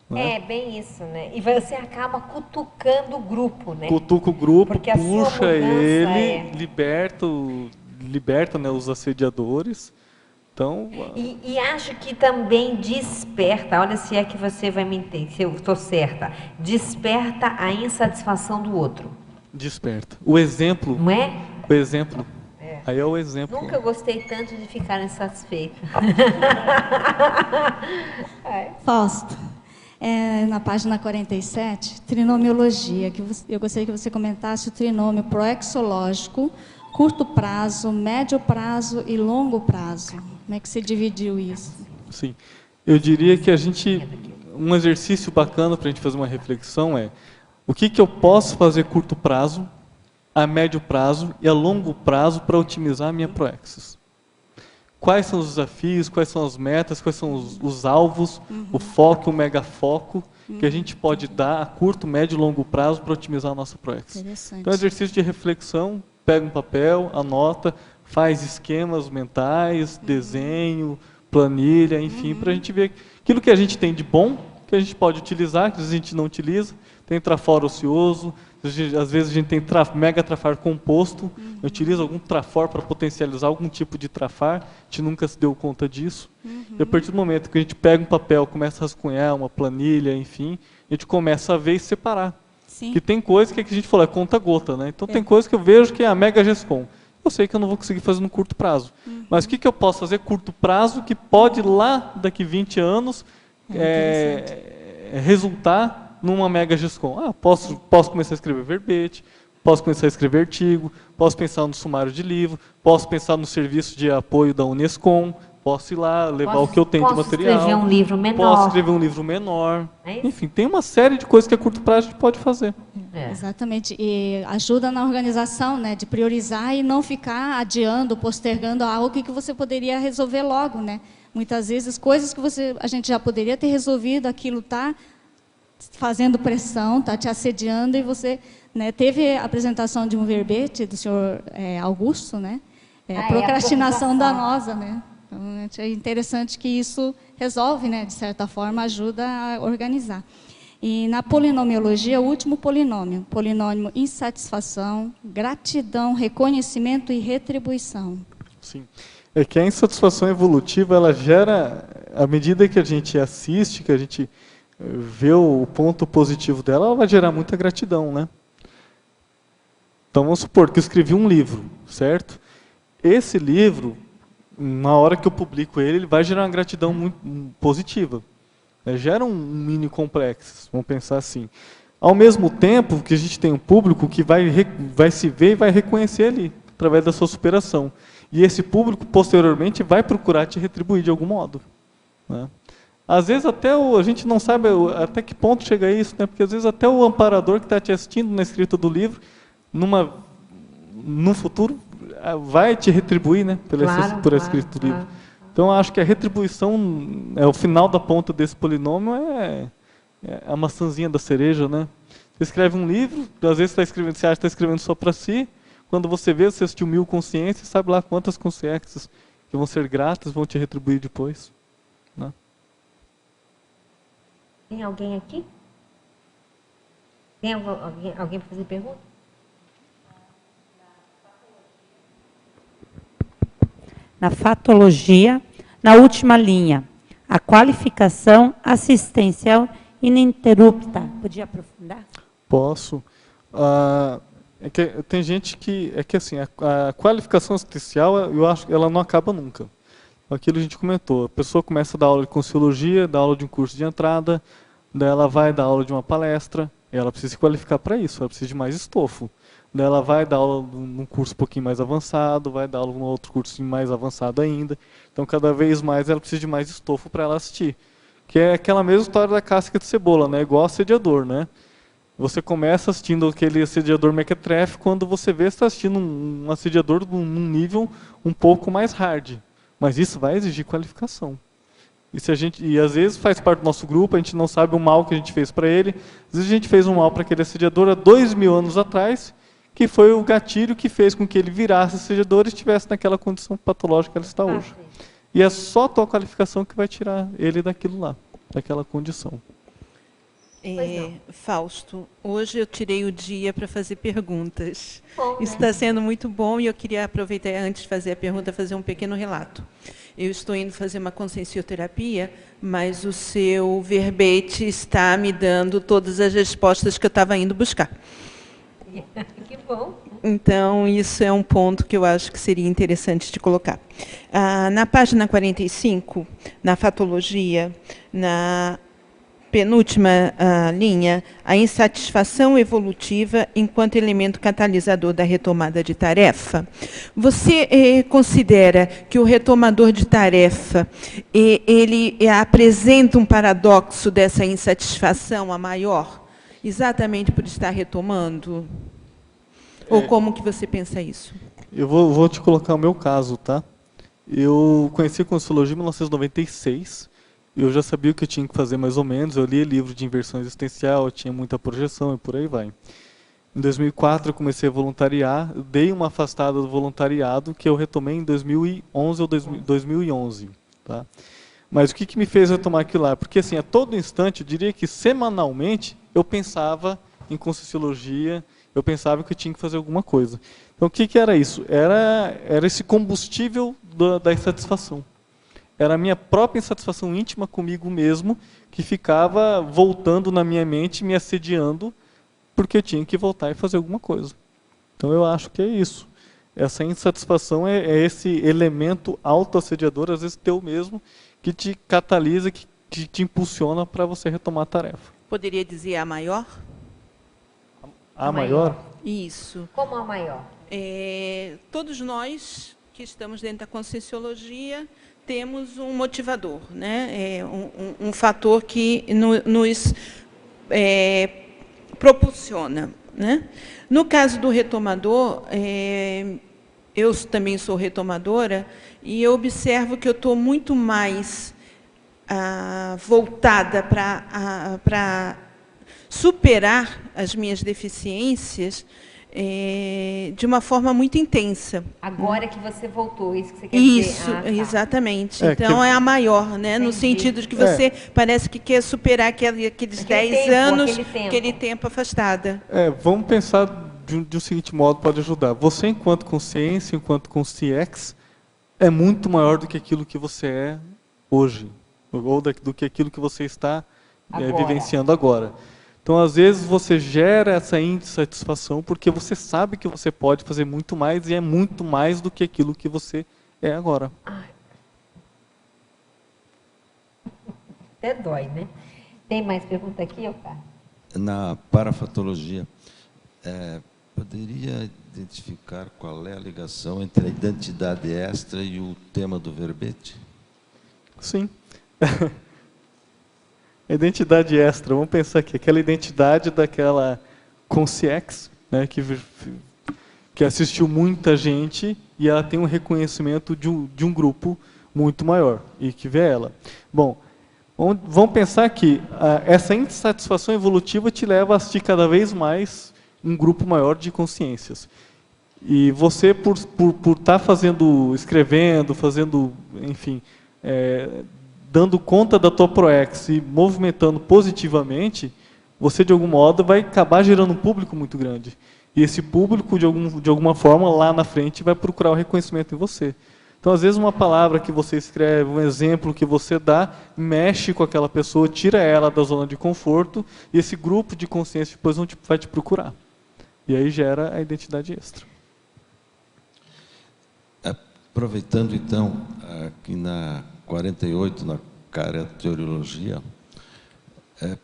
Né? É, bem isso, né? E você acaba cutucando o grupo, né? Cutuca o grupo, porque puxa ele, liberta, né, os assediadores. Então, e acho que também desperta, olha se é que você vai me entender, se eu estou certa, desperta a insatisfação do outro. Desperta. O exemplo. Não é? O exemplo. Aí é o exemplo. Nunca gostei tanto de ficar insatisfeita. Fausto, na página 47, trinomiologia, eu gostaria que você comentasse o trinômio proexológico curto prazo, médio prazo e longo prazo. Como é que você dividiu isso? Sim. Eu diria que um exercício bacana para a gente fazer uma reflexão é o que eu posso fazer a curto prazo, a médio prazo e a longo prazo para otimizar a minha Proexis. Quais são os desafios, quais são as metas, quais são os alvos, o foco, o megafoco que a gente pode dar a curto, médio e longo prazo para otimizar a nossa Proexis. Então, exercício de reflexão, pega um papel, anota, faz esquemas mentais, desenho, planilha, enfim, para a gente ver aquilo que a gente tem de bom, que a gente pode utilizar, que às vezes a gente não utiliza. Tem trafar ocioso, às vezes a gente tem mega trafar composto, utiliza algum trafor para potencializar algum tipo de trafar, a gente nunca se deu conta disso. E a partir do momento que a gente pega um papel, começa a rascunhar uma planilha, enfim, a gente começa a ver e separar. Sim. Que tem coisa que a gente falou, é conta-gota, né? Então tem coisa que eu vejo que é a mega GESCOM. Eu sei que eu não vou conseguir fazer no curto prazo. Mas o que eu posso fazer curto prazo que pode lá daqui 20 anos resultar numa mega GESCOM? Posso começar a escrever verbete, posso começar a escrever artigo, posso pensar no sumário de livro, posso pensar no serviço de apoio da Unescom, posso ir lá, levar o que eu tenho de material. Posso escrever um livro menor. Posso escrever um livro menor. Enfim, tem uma série de coisas que a curto prazo a gente pode fazer. Exatamente. E ajuda na organização, né, de priorizar e não ficar adiando, postergando algo que você poderia resolver logo, né? Muitas vezes, coisas que a gente já poderia ter resolvido, aquilo está fazendo pressão, está te assediando, e você, né, teve a apresentação de um verbete do senhor Augusto, né? A procrastinação danosa, né? Então, é interessante que isso resolve, né, de certa forma, ajuda a organizar. E na polinomiologia, o último polinômio insatisfação, gratidão, reconhecimento e retribuição. Sim. É que a insatisfação evolutiva, ela gera, à medida que a gente assiste, que a gente vê o ponto positivo dela, ela vai gerar muita gratidão, né? Então, vamos supor que eu escrevi um livro, certo? Esse livro, na hora que eu publico ele vai gerar uma gratidão muito positiva. Gera um mini complexo, vamos pensar assim. Ao mesmo tempo que a gente tem um público que vai se ver e vai reconhecer ali, através da sua superação. E esse público, posteriormente, vai procurar te retribuir de algum modo, né? Às vezes até a gente não sabe até que ponto chega isso, né? Porque às vezes até o amparador que está te assistindo na escrita do livro, no futuro, vai te retribuir, né? Por a escrita do livro. Então, acho que a retribuição, o final da ponta desse polinômio é a maçãzinha da cereja, né? Você escreve um livro, às vezes você acha que está escrevendo só para si, quando você vê, você assistiu 1000 consciências, sabe lá quantas consciências que vão ser gratas, vão te retribuir depois, né? Tem alguém aqui? Tem alguém para fazer pergunta? Na fatologia, na última linha, a qualificação assistencial ininterrupta. Podia aprofundar? Posso. Tem gente que assim, a qualificação assistencial, eu acho que ela não acaba nunca. Aquilo que a gente comentou, a pessoa começa a dar aula de Consciologia, dá aula de um curso de entrada, daí ela vai dar aula de uma palestra, ela precisa se qualificar para isso, ela precisa de mais estofo. Daí ela vai dar aula num curso um pouquinho mais avançado, vai dar aula num outro curso mais avançado ainda. Então, cada vez mais ela precisa de mais estofo para ela assistir. Que é aquela mesma história da casca de cebola, né? Igual assediador, né? Você começa assistindo aquele assediador mequetrefe, quando você vê, você está assistindo um assediador num nível um pouco mais hard. Mas isso vai exigir qualificação. E às vezes faz parte do nosso grupo, a gente não sabe o mal que a gente fez para ele. Às vezes a gente fez um mal para aquele assediador há 2000 anos atrás, que foi o gatilho que fez com que ele virasse assediador e estivesse naquela condição patológica que ele está hoje. E é só a tua qualificação que vai tirar ele daquilo lá, daquela condição. Fausto, hoje eu tirei o dia para fazer perguntas. Isso está sendo muito bom e eu queria aproveitar, antes de fazer a pergunta, fazer um pequeno relato. Eu estou indo fazer uma consciencioterapia, mas o seu verbete está me dando todas as respostas que eu estava indo buscar. Que bom. Então, isso é um ponto que eu acho que seria interessante de colocar. Na página 45, na fatologia, na penúltima linha, a insatisfação evolutiva enquanto elemento catalisador da retomada de tarefa. Você considera que o retomador de tarefa ele apresenta um paradoxo dessa insatisfação a maior, exatamente por estar retomando? Ou como que você pensa isso? Eu vou te colocar o meu caso, tá? Eu conheci a Consciologia em 1996. Eu já sabia o que eu tinha que fazer mais ou menos. Eu li livro de inversão existencial, eu tinha muita projeção e por aí vai. Em 2004 eu comecei a voluntariar. Eu dei uma afastada do voluntariado que eu retomei em 2011 ou 2011. Tá? Mas o que me fez retomar aquilo lá? Porque assim, a todo instante, eu diria que semanalmente, eu pensava em Conscienciologia, eu pensava que eu tinha que fazer alguma coisa. Então, o que era isso? Era esse combustível da insatisfação. Era a minha própria insatisfação íntima comigo mesmo, que ficava voltando na minha mente, me assediando, porque eu tinha que voltar e fazer alguma coisa. Então, eu acho que é isso. Essa insatisfação é esse elemento autoassediador, às vezes teu mesmo, que te catalisa, que te impulsiona para você retomar a tarefa. Poderia dizer a maior? A maior? Isso. Como a maior? Todos nós que estamos dentro da Conscienciologia temos um motivador, né? Um fator que nos propulsiona, né? No caso do retomador, eu também sou retomadora e eu observo que eu estou muito mais voltada para superar as minhas deficiências de uma forma muito intensa. Agora que você voltou, isso que você quer isso, dizer? Exatamente. Então, é a maior, né? No sentido de que você parece que quer superar aqueles 10 anos, aquele tempo afastada. Vamos pensar de um seguinte modo, pode ajudar. Você, enquanto consciência, enquanto consciex, é muito maior do que aquilo que você é hoje, ou do que aquilo que você está vivenciando agora. Então, às vezes, você gera essa insatisfação porque você sabe que você pode fazer muito mais e é muito mais do que aquilo que você é agora. Até dói, né? Tem mais pergunta aqui, Oscar? Na parafatologia, poderia identificar qual é a ligação entre a identidade extra e o tema do verbete? Sim. Identidade extra, vamos pensar aqui, aquela identidade daquela consciex, né, que assistiu muita gente e ela tem um reconhecimento de um grupo muito maior e que vê ela. Bom, vamos pensar que essa insatisfação evolutiva te leva a assistir cada vez mais um grupo maior de consciências. E você, por estar escrevendo, fazendo, enfim, dando conta da tua proex e movimentando positivamente, você, de algum modo, vai acabar gerando um público muito grande. E esse público, de alguma forma, lá na frente, vai procurar o reconhecimento em você. Então, às vezes, uma palavra que você escreve, um exemplo que você dá, mexe com aquela pessoa, tira ela da zona de conforto, e esse grupo de consciência depois vai te procurar. E aí gera a identidade extra. Aproveitando, então, aqui na 48, na Caracteriologia,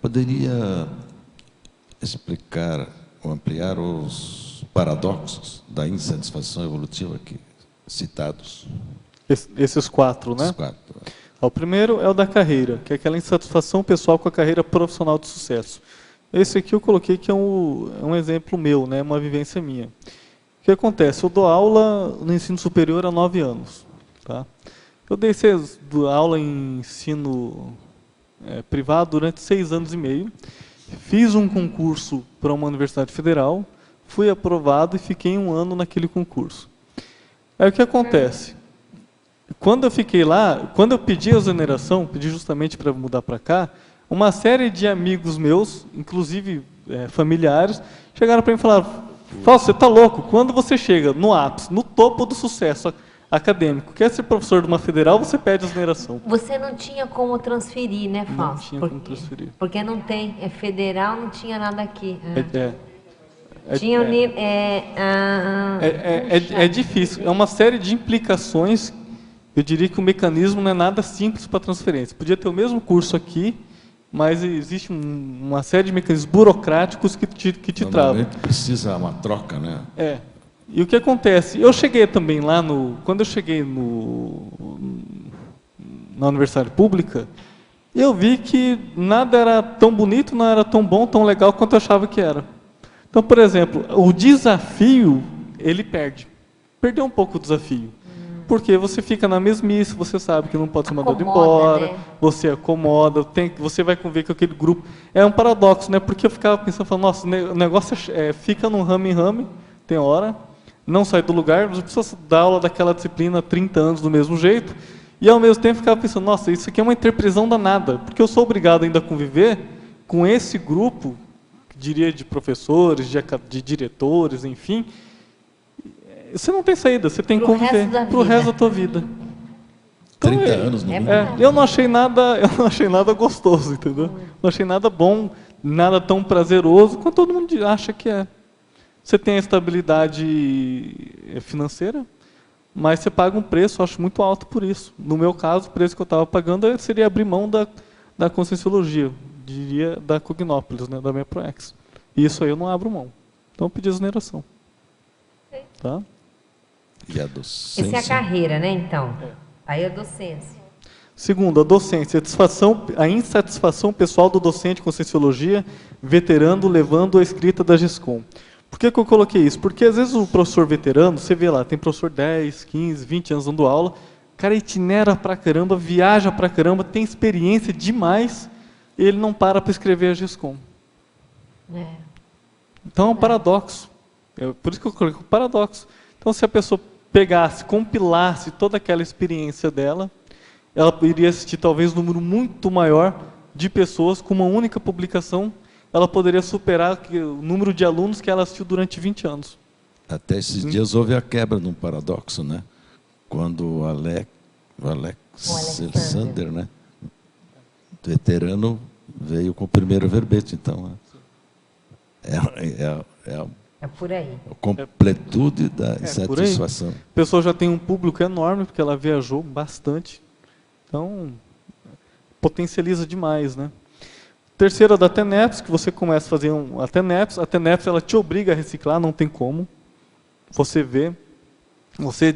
poderia explicar ou ampliar os paradoxos da insatisfação evolutiva aqui citados? Esses 4, né? Os 4. O primeiro é o da carreira, que é aquela insatisfação pessoal com a carreira profissional de sucesso. Esse aqui eu coloquei que é um exemplo meu, né? Uma vivência minha. O que acontece? Eu dou aula no ensino superior há 9 anos. Tá? Eu dei aula em ensino privado durante 6 anos e meio. Fiz um concurso para uma universidade federal, fui aprovado e fiquei 1 ano naquele concurso. Aí o que acontece? Quando eu fiquei lá, quando eu pedi a exoneração, pedi justamente para mudar para cá, uma série de amigos meus, inclusive familiares, chegaram para mim e falaram: Fausto, você está louco? Quando você chega no ápice, no topo do sucesso acadêmico, quer ser professor de uma federal, você pede exoneração. Você não tinha como transferir, né, Fausto? Não tinha como transferir. Porque não tem, federal, não tinha nada aqui. É difícil, é uma série de implicações. Eu diria que o mecanismo não é nada simples para transferência. Podia ter o mesmo curso aqui mas existe uma série de mecanismos burocráticos que te travam. Normalmente precisa uma troca, né? É. E o que acontece? Eu cheguei também lá quando eu cheguei na Universidade Pública, eu vi que nada era tão bonito, não era tão bom, tão legal quanto eu achava que era. Então, por exemplo, o desafio, ele perde. Perdeu um pouco o desafio. Porque você fica na mesmice, você sabe que não pode ser mandado embora, né? Você acomoda, você vai conviver com aquele grupo. É um paradoxo, né? Porque eu ficava pensando, falando, nossa, o negócio fica num rame-rame, tem hora, não sai do lugar, as pessoas dão aula daquela disciplina há 30 anos do mesmo jeito, e ao mesmo tempo ficava pensando, nossa, isso aqui é uma interprisão danada, porque eu sou obrigado ainda a conviver com esse grupo, diria de professores, de diretores, enfim. Você não tem saída, você tem que conviver para o resto da tua vida. Então, 30 anos no mínimo. Eu não achei nada gostoso, entendeu? Não achei nada bom, nada tão prazeroso quanto todo mundo acha que é. Você tem a estabilidade financeira, mas você paga um preço, eu acho muito alto por isso. No meu caso, o preço que eu estava pagando seria abrir mão da Conscienciologia, diria da Cognópolis, né, da minha Proex. E isso aí eu não abro mão. Então eu pedi exoneração. Tá? E a docência? Essa é a carreira, né, então? Aí a docência. Segundo, a docência, a insatisfação pessoal do docente com Conscienciologia, veterano, levando a escrita da GESCOM. Por que eu coloquei isso? Porque às vezes o professor veterano, você vê lá, tem professor 10, 15, 20 anos dando aula, o cara itinera pra caramba, viaja pra caramba, tem experiência demais, e ele não para escrever a GESCOM. Então é um paradoxo. Por isso que eu coloquei o paradoxo. Então, se a pessoa pegasse, compilasse toda aquela experiência dela, ela iria assistir talvez um número muito maior de pessoas com uma única publicação. Ela poderia superar o número de alunos que ela assistiu durante 20 anos. Até esses dias houve a quebra de um paradoxo, né? Quando o Alexander, né? Veterano, veio com o primeiro verbete. Então, é por aí. A completude da insatisfação. A pessoa já tem um público enorme, porque ela viajou bastante. Então, potencializa demais, né? Terceira da TENEPS, que você começa a fazer a TENEPS. A TENEPS, ela te obriga a reciclar, não tem como. Você vê, você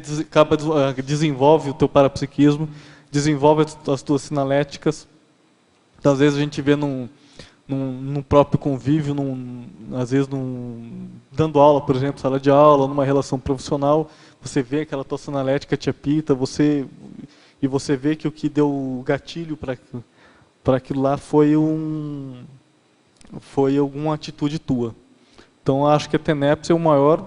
desenvolve o teu parapsiquismo, desenvolve as tuas sinaléticas. Então, às vezes a gente vê num próprio convívio, às vezes dando aula, por exemplo, sala de aula, numa relação profissional, você vê aquela tua sinalética te apita, e você vê que o que deu o gatilho para aquilo lá foi alguma atitude tua. Então, eu acho que a TENEPS é o maior,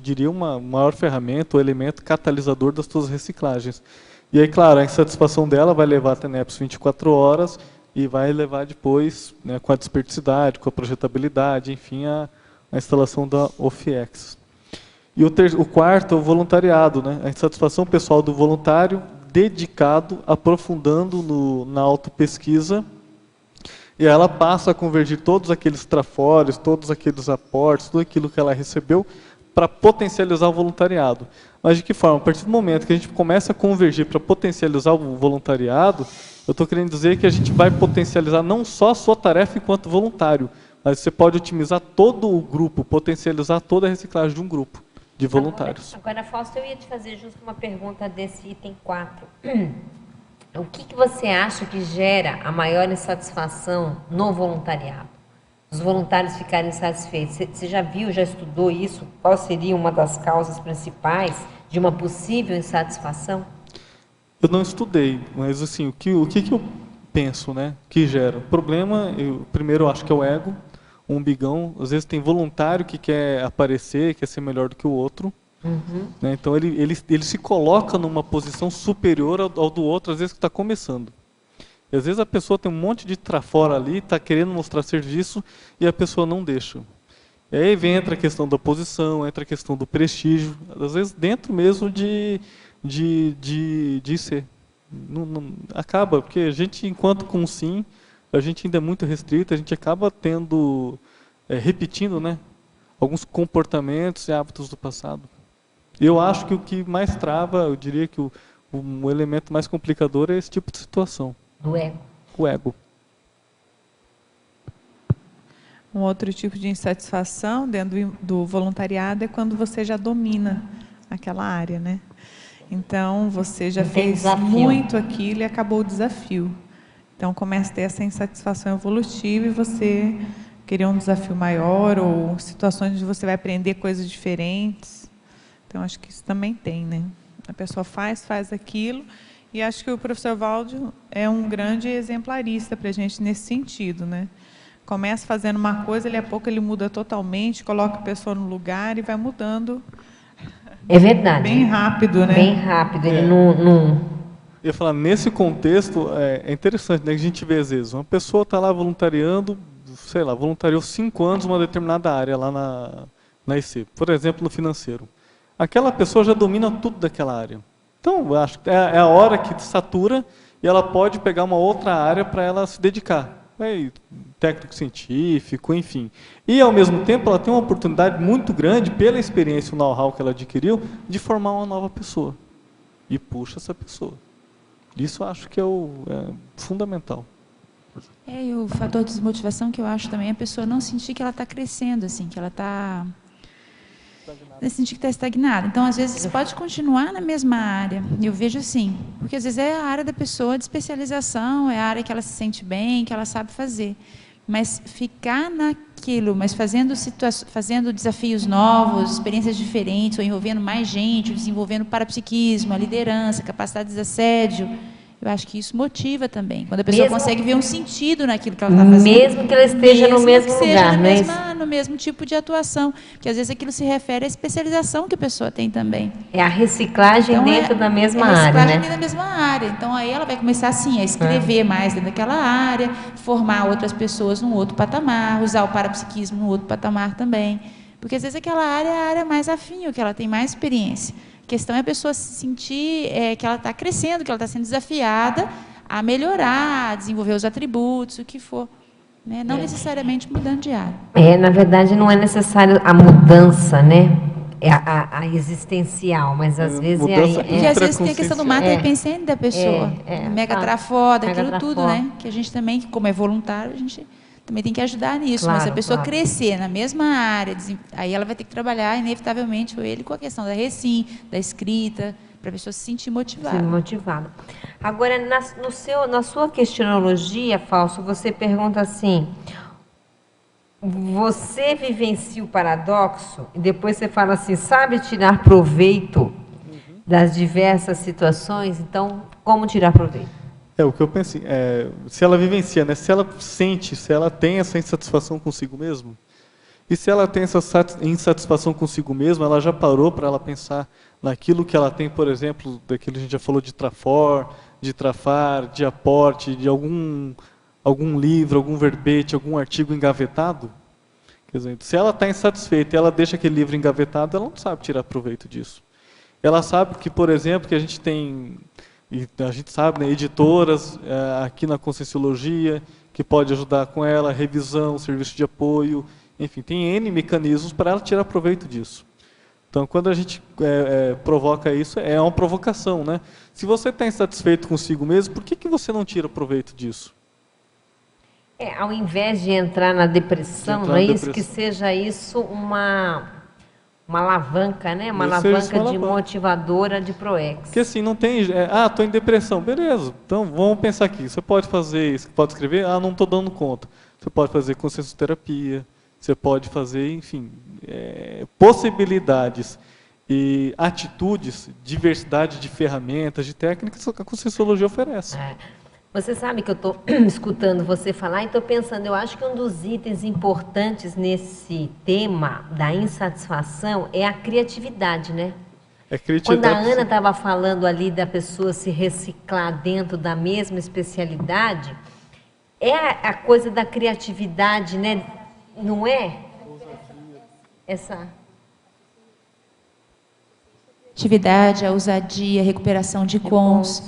diria, uma maior ferramenta, o elemento catalisador das tuas reciclagens. E aí, claro, a insatisfação dela vai levar a TENEPS 24 horas, e vai levar depois, né, com a desperticidade, com a projetabilidade, enfim, a instalação da OFIEX. E o quarto é o voluntariado, né, a insatisfação pessoal do voluntário, dedicado, aprofundando na autopesquisa, e ela passa a convergir todos aqueles trafores, todos aqueles aportes, tudo aquilo que ela recebeu, para potencializar o voluntariado. Mas de que forma? A partir do momento que a gente começa a convergir para potencializar o voluntariado, eu estou querendo dizer que a gente vai potencializar não só a sua tarefa enquanto voluntário, mas você pode otimizar todo o grupo, potencializar toda a reciclagem de um grupo de voluntários. Agora, Fausto, eu ia te fazer justo uma pergunta desse item 4. O que você acha que gera a maior insatisfação no voluntariado? Os voluntários ficarem insatisfeitos. Você já viu, já estudou isso? Qual seria uma das causas principais de uma possível insatisfação? Eu não estudei, mas assim, o que eu penso, né, que gera? O problema, primeiro eu acho que é o ego, o umbigão. Às vezes tem voluntário que quer aparecer, quer ser melhor do que o outro. Né, então ele se coloca numa posição superior ao do outro, às vezes que está começando. E às vezes a pessoa tem um monte de trafora ali, está querendo mostrar serviço e a pessoa não deixa. E aí entra a questão da posição, entra a questão do prestígio, às vezes dentro mesmo de ser. Não, acaba, porque a gente, enquanto com sim, a gente ainda é muito restrito, a gente acaba repetindo, né, alguns comportamentos e hábitos do passado. Eu acho que o que mais trava, eu diria que o elemento mais complicador é esse tipo de situação. Do ego. O ego. Um outro tipo de insatisfação dentro do voluntariado é quando você já domina aquela área, né? Então, você já fez muito aquilo e acabou o desafio. Então, começa a ter essa insatisfação evolutiva e você querer um desafio maior ou situações onde você vai aprender coisas diferentes. Então, acho que isso também tem, né? A pessoa faz aquilo e acho que o professor Valdo é um grande exemplarista para a gente nesse sentido, né? Começa fazendo uma coisa, a pouco ele muda totalmente, coloca a pessoa no lugar e vai mudando. É verdade. Bem rápido, né? Bem rápido. Ele não... Eu ia falar, nesse contexto, é interessante, né? Que a gente vê às vezes, uma pessoa está lá voluntariando, sei lá, voluntariou 5 anos numa determinada área lá na EC, por exemplo, no financeiro. Aquela pessoa já domina tudo daquela área. Então, eu acho que é a hora que satura e ela pode pegar uma outra área para ela se dedicar. Técnico científico, enfim. E, ao mesmo tempo, ela tem uma oportunidade muito grande, pela experiência e o know-how que ela adquiriu, de formar uma nova pessoa. E puxa essa pessoa. Isso eu acho que é fundamental. E o fator de desmotivação que eu acho também é a pessoa não sentir que ela está crescendo, assim, que ela está... sentir que está estagnada. Então, às vezes, pode continuar na mesma área. Eu vejo assim, porque às vezes é a área da pessoa de especialização, é a área que ela se sente bem, que ela sabe fazer. Mas ficar naquilo, mas fazendo desafios novos, experiências diferentes, ou envolvendo mais gente, desenvolvendo parapsiquismo, a liderança, capacidade de assédio, eu acho que isso motiva também. Quando a pessoa consegue ver um sentido naquilo que ela está fazendo. Mesmo que ela esteja no mesmo lugar, né? No mesmo tipo de atuação. Porque às vezes aquilo se refere à especialização que a pessoa tem também. É a reciclagem então, dentro da mesma área, né? reciclagem dentro da mesma área. Então aí ela vai começar assim a escrever mais dentro daquela área, formar outras pessoas num outro patamar, usar o parapsiquismo num outro patamar também. Porque às vezes aquela área é a área mais afim, que ela tem mais experiência. A questão é a pessoa se sentir que ela está crescendo, que ela está sendo desafiada a melhorar, a desenvolver os atributos, o que for. Né? Não necessariamente mudando de área. Na verdade, não é necessário a mudança, né? É a existencial, mas às vezes Porque às vezes tem a questão do mata repensante da pessoa. Mega trafoda, aquilo tudo, né? Que a gente também, como é voluntário, a gente também tem que ajudar nisso. Mas se a pessoa crescer na mesma área, aí ela vai ter que trabalhar, inevitavelmente, com a questão da recim, da escrita, para a pessoa se sentir motivada. Agora, na sua questionologia, Fausto, você pergunta assim, você vivencia o paradoxo e depois você fala assim, sabe tirar proveito das diversas situações? Então, como tirar proveito? O que eu pensei, se ela vivencia, né? Se ela sente, se ela tem essa insatisfação consigo mesmo, e se ela tem essa insatisfação consigo mesma, ela já parou para ela pensar naquilo que ela tem, por exemplo, daquilo que a gente já falou de trafor, de trafar, de aporte, de algum livro, algum verbete, algum artigo engavetado? Quer dizer, se ela está insatisfeita e ela deixa aquele livro engavetado, ela não sabe tirar proveito disso. Ela sabe que, por exemplo, que a gente tem... E a gente sabe, né, editoras aqui na Conscienciologia, que pode ajudar com ela, revisão, serviço de apoio, enfim, tem N mecanismos para ela tirar proveito disso. Então, quando a gente provoca isso, é uma provocação, né? Se você está insatisfeito consigo mesmo, por que você não tira proveito disso? Ao invés de entrar na depressão, não é isso? Que seja isso uma alavanca, né? Uma alavanca de motivadora de ProEx. Porque assim, não tem... estou em depressão. Beleza, então vamos pensar aqui. Você pode fazer, você pode escrever, não estou dando conta. Você pode fazer consciencioterapia, você pode fazer, enfim, possibilidades e atitudes, diversidade de ferramentas, de técnicas que a Conscienciologia oferece. Você sabe que eu estou escutando você falar e estou pensando, eu acho que um dos itens importantes nesse tema da insatisfação é a criatividade, né? Quando a Ana estava falando ali da pessoa se reciclar dentro da mesma especialidade, é a coisa da criatividade, né? Não é? Atividade, a ousadia, a recuperação de cons.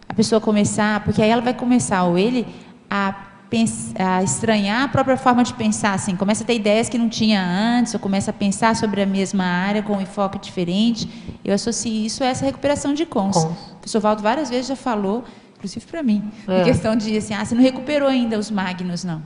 A pessoa começar, porque aí ela vai começar, ou ele, a estranhar a própria forma de pensar, assim, começa a ter ideias que não tinha antes, ou começa a pensar sobre a mesma área com um enfoque diferente. Eu associo isso a essa recuperação de cons. O professor Valdo várias vezes já falou, inclusive para mim, em questão de, assim, você não recuperou ainda os magnos, não.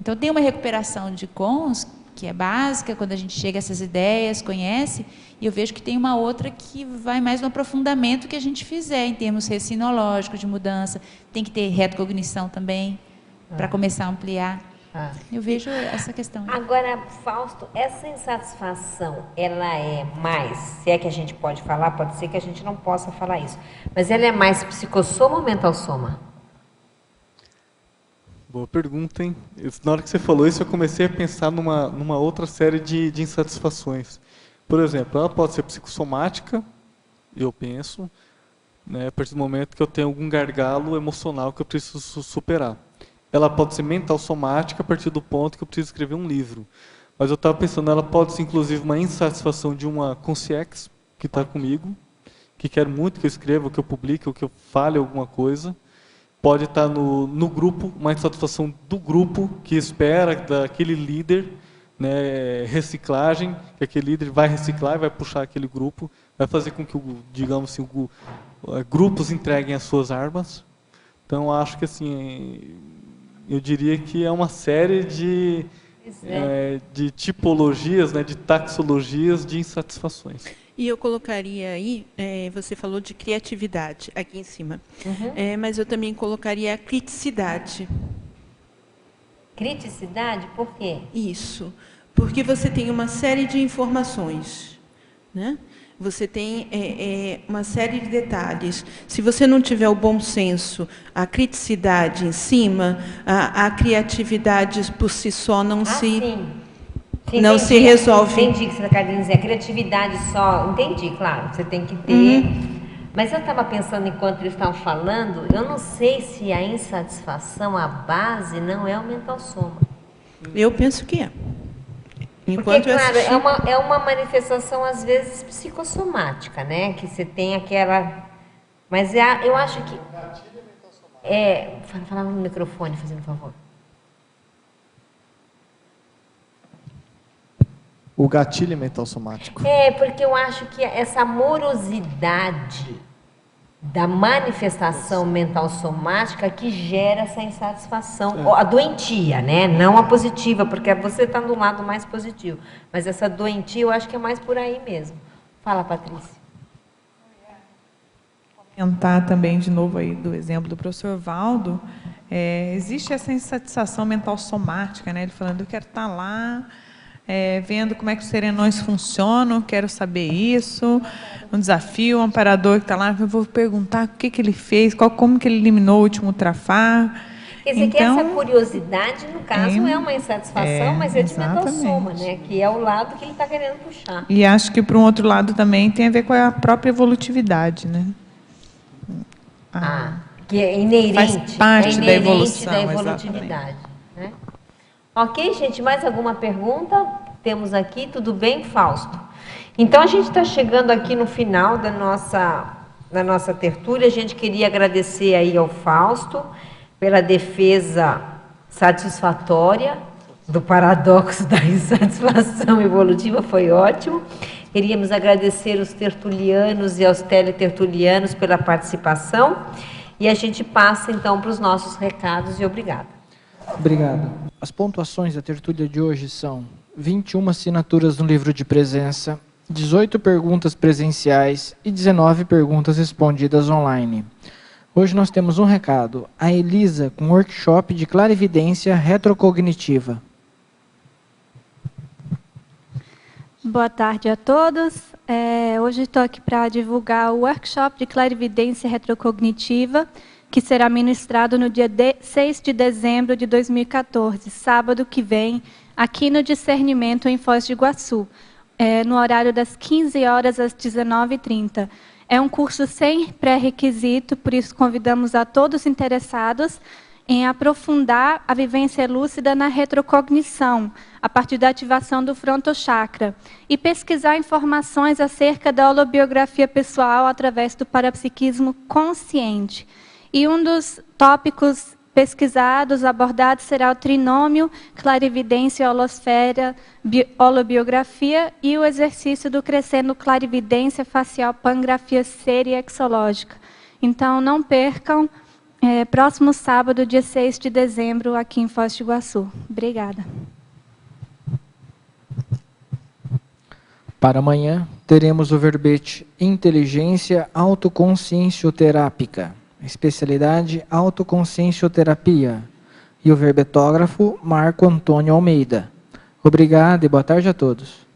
Então, tem uma recuperação de cons, que é básica, quando a gente chega a essas ideias, conhece, e eu vejo que tem uma outra que vai mais no aprofundamento que a gente fizer, em termos racinológicos, de mudança. Tem que ter retrocognição também, para começar a ampliar. Eu vejo essa questão. Agora, Fausto, essa insatisfação, ela é mais, se é que a gente pode falar, pode ser que a gente não possa falar isso, mas ela é mais psicossoma ou mental-soma? Boa pergunta, hein? Na hora que você falou isso, eu comecei a pensar numa outra série de insatisfações. Por exemplo, ela pode ser psicossomática, eu penso, né, a partir do momento que eu tenho algum gargalo emocional que eu preciso superar. Ela pode ser mental somática a partir do ponto que eu preciso escrever um livro. Mas eu estava pensando, ela pode ser inclusive uma insatisfação de uma consciência que está comigo, que quer muito que eu escreva, que eu publique, ou que eu fale alguma coisa. Pode estar no grupo, uma insatisfação do grupo, que espera daquele líder, né, reciclagem, que aquele líder vai reciclar e vai puxar aquele grupo, vai fazer com que, digamos assim, grupos entreguem as suas armas. Então, acho que assim, eu diria que é uma série de tipologias, né, de taxologias de insatisfações. E eu colocaria aí, você falou de criatividade, aqui em cima, mas eu também colocaria a criticidade. Criticidade? Por quê? Isso, porque você tem uma série de informações, né? Você tem uma série de detalhes. Se você não tiver o bom senso, a criticidade em cima, a criatividade por si só não Sim, se resolve. Entendi o que você está querendo dizer. A criatividade só... Entendi, claro. Você tem que ter... Mas eu estava pensando, enquanto eles estavam falando, eu não sei se a insatisfação, a base, não é o mental soma. Eu penso que é. Porque, claro, é uma manifestação, às vezes, psicossomática, né? Que você tem aquela... Mas eu acho que... Fala no microfone, fazendo favor. O gatilho mental somático. Porque eu acho que essa morosidade da manifestação mental somática que gera essa insatisfação, a doentia, né? Não a positiva, porque você está no lado mais positivo. Mas essa doentia, eu acho que é mais por aí mesmo. Fala, Patrícia. Comentar também, de novo, aí do exemplo do professor Valdo, existe essa insatisfação mental somática, né? Ele falando, eu quero estar lá, vendo como é que os serenões funcionam, quero saber isso, um desafio, um amparador que está lá, eu vou perguntar o que ele fez, como que ele eliminou o último trafar. Quer dizer que essa curiosidade, no caso, é uma insatisfação, mas é de mental soma, né? Que é o lado que ele está querendo puxar. E acho que, por um outro lado, também tem a ver com a própria evolutividade, né? Que é inerente. Faz parte da evolução, da evolutividade. Né? Ok, gente, mais alguma pergunta? Temos aqui, tudo bem, Fausto? Então, a gente está chegando aqui no final da nossa tertúlia. A gente queria agradecer aí ao Fausto pela defesa satisfatória do paradoxo da insatisfação evolutiva, foi ótimo. Queríamos agradecer os tertulianos e aos teletertulianos pela participação. E a gente passa, então, para os nossos recados e obrigada. Obrigado. As pontuações da tertúlia de hoje são 21 assinaturas no livro de presença, 18 perguntas presenciais e 19 perguntas respondidas online. Hoje nós temos um recado. A Elisa, com workshop de clarividência retrocognitiva. Boa tarde a todos. Hoje estou aqui para divulgar o workshop de clarividência retrocognitiva, que será ministrado no dia 6 de dezembro de 2014, sábado que vem, aqui no Discernimento, em Foz do Iguaçu, no horário das 15 horas às 19h30. É um curso sem pré-requisito, por isso convidamos a todos interessados em aprofundar a vivência lúcida na retrocognição, a partir da ativação do frontochakra, e pesquisar informações acerca da holobiografia pessoal através do parapsiquismo consciente. E um dos tópicos pesquisados, abordados, será o trinômio, clarividência, holosfera, holobiografia e o exercício do crescendo clarividência facial, pangrafia ser e exológica. Então, não percam, próximo sábado, dia 6 de dezembro, aqui em Foz do Iguaçu. Obrigada. Para amanhã, teremos o verbete Inteligência Autoconsciencioterápica, especialidade Autoconsciencioterapia, e o verbetógrafo Marco Antônio Almeida. Obrigado e boa tarde a todos.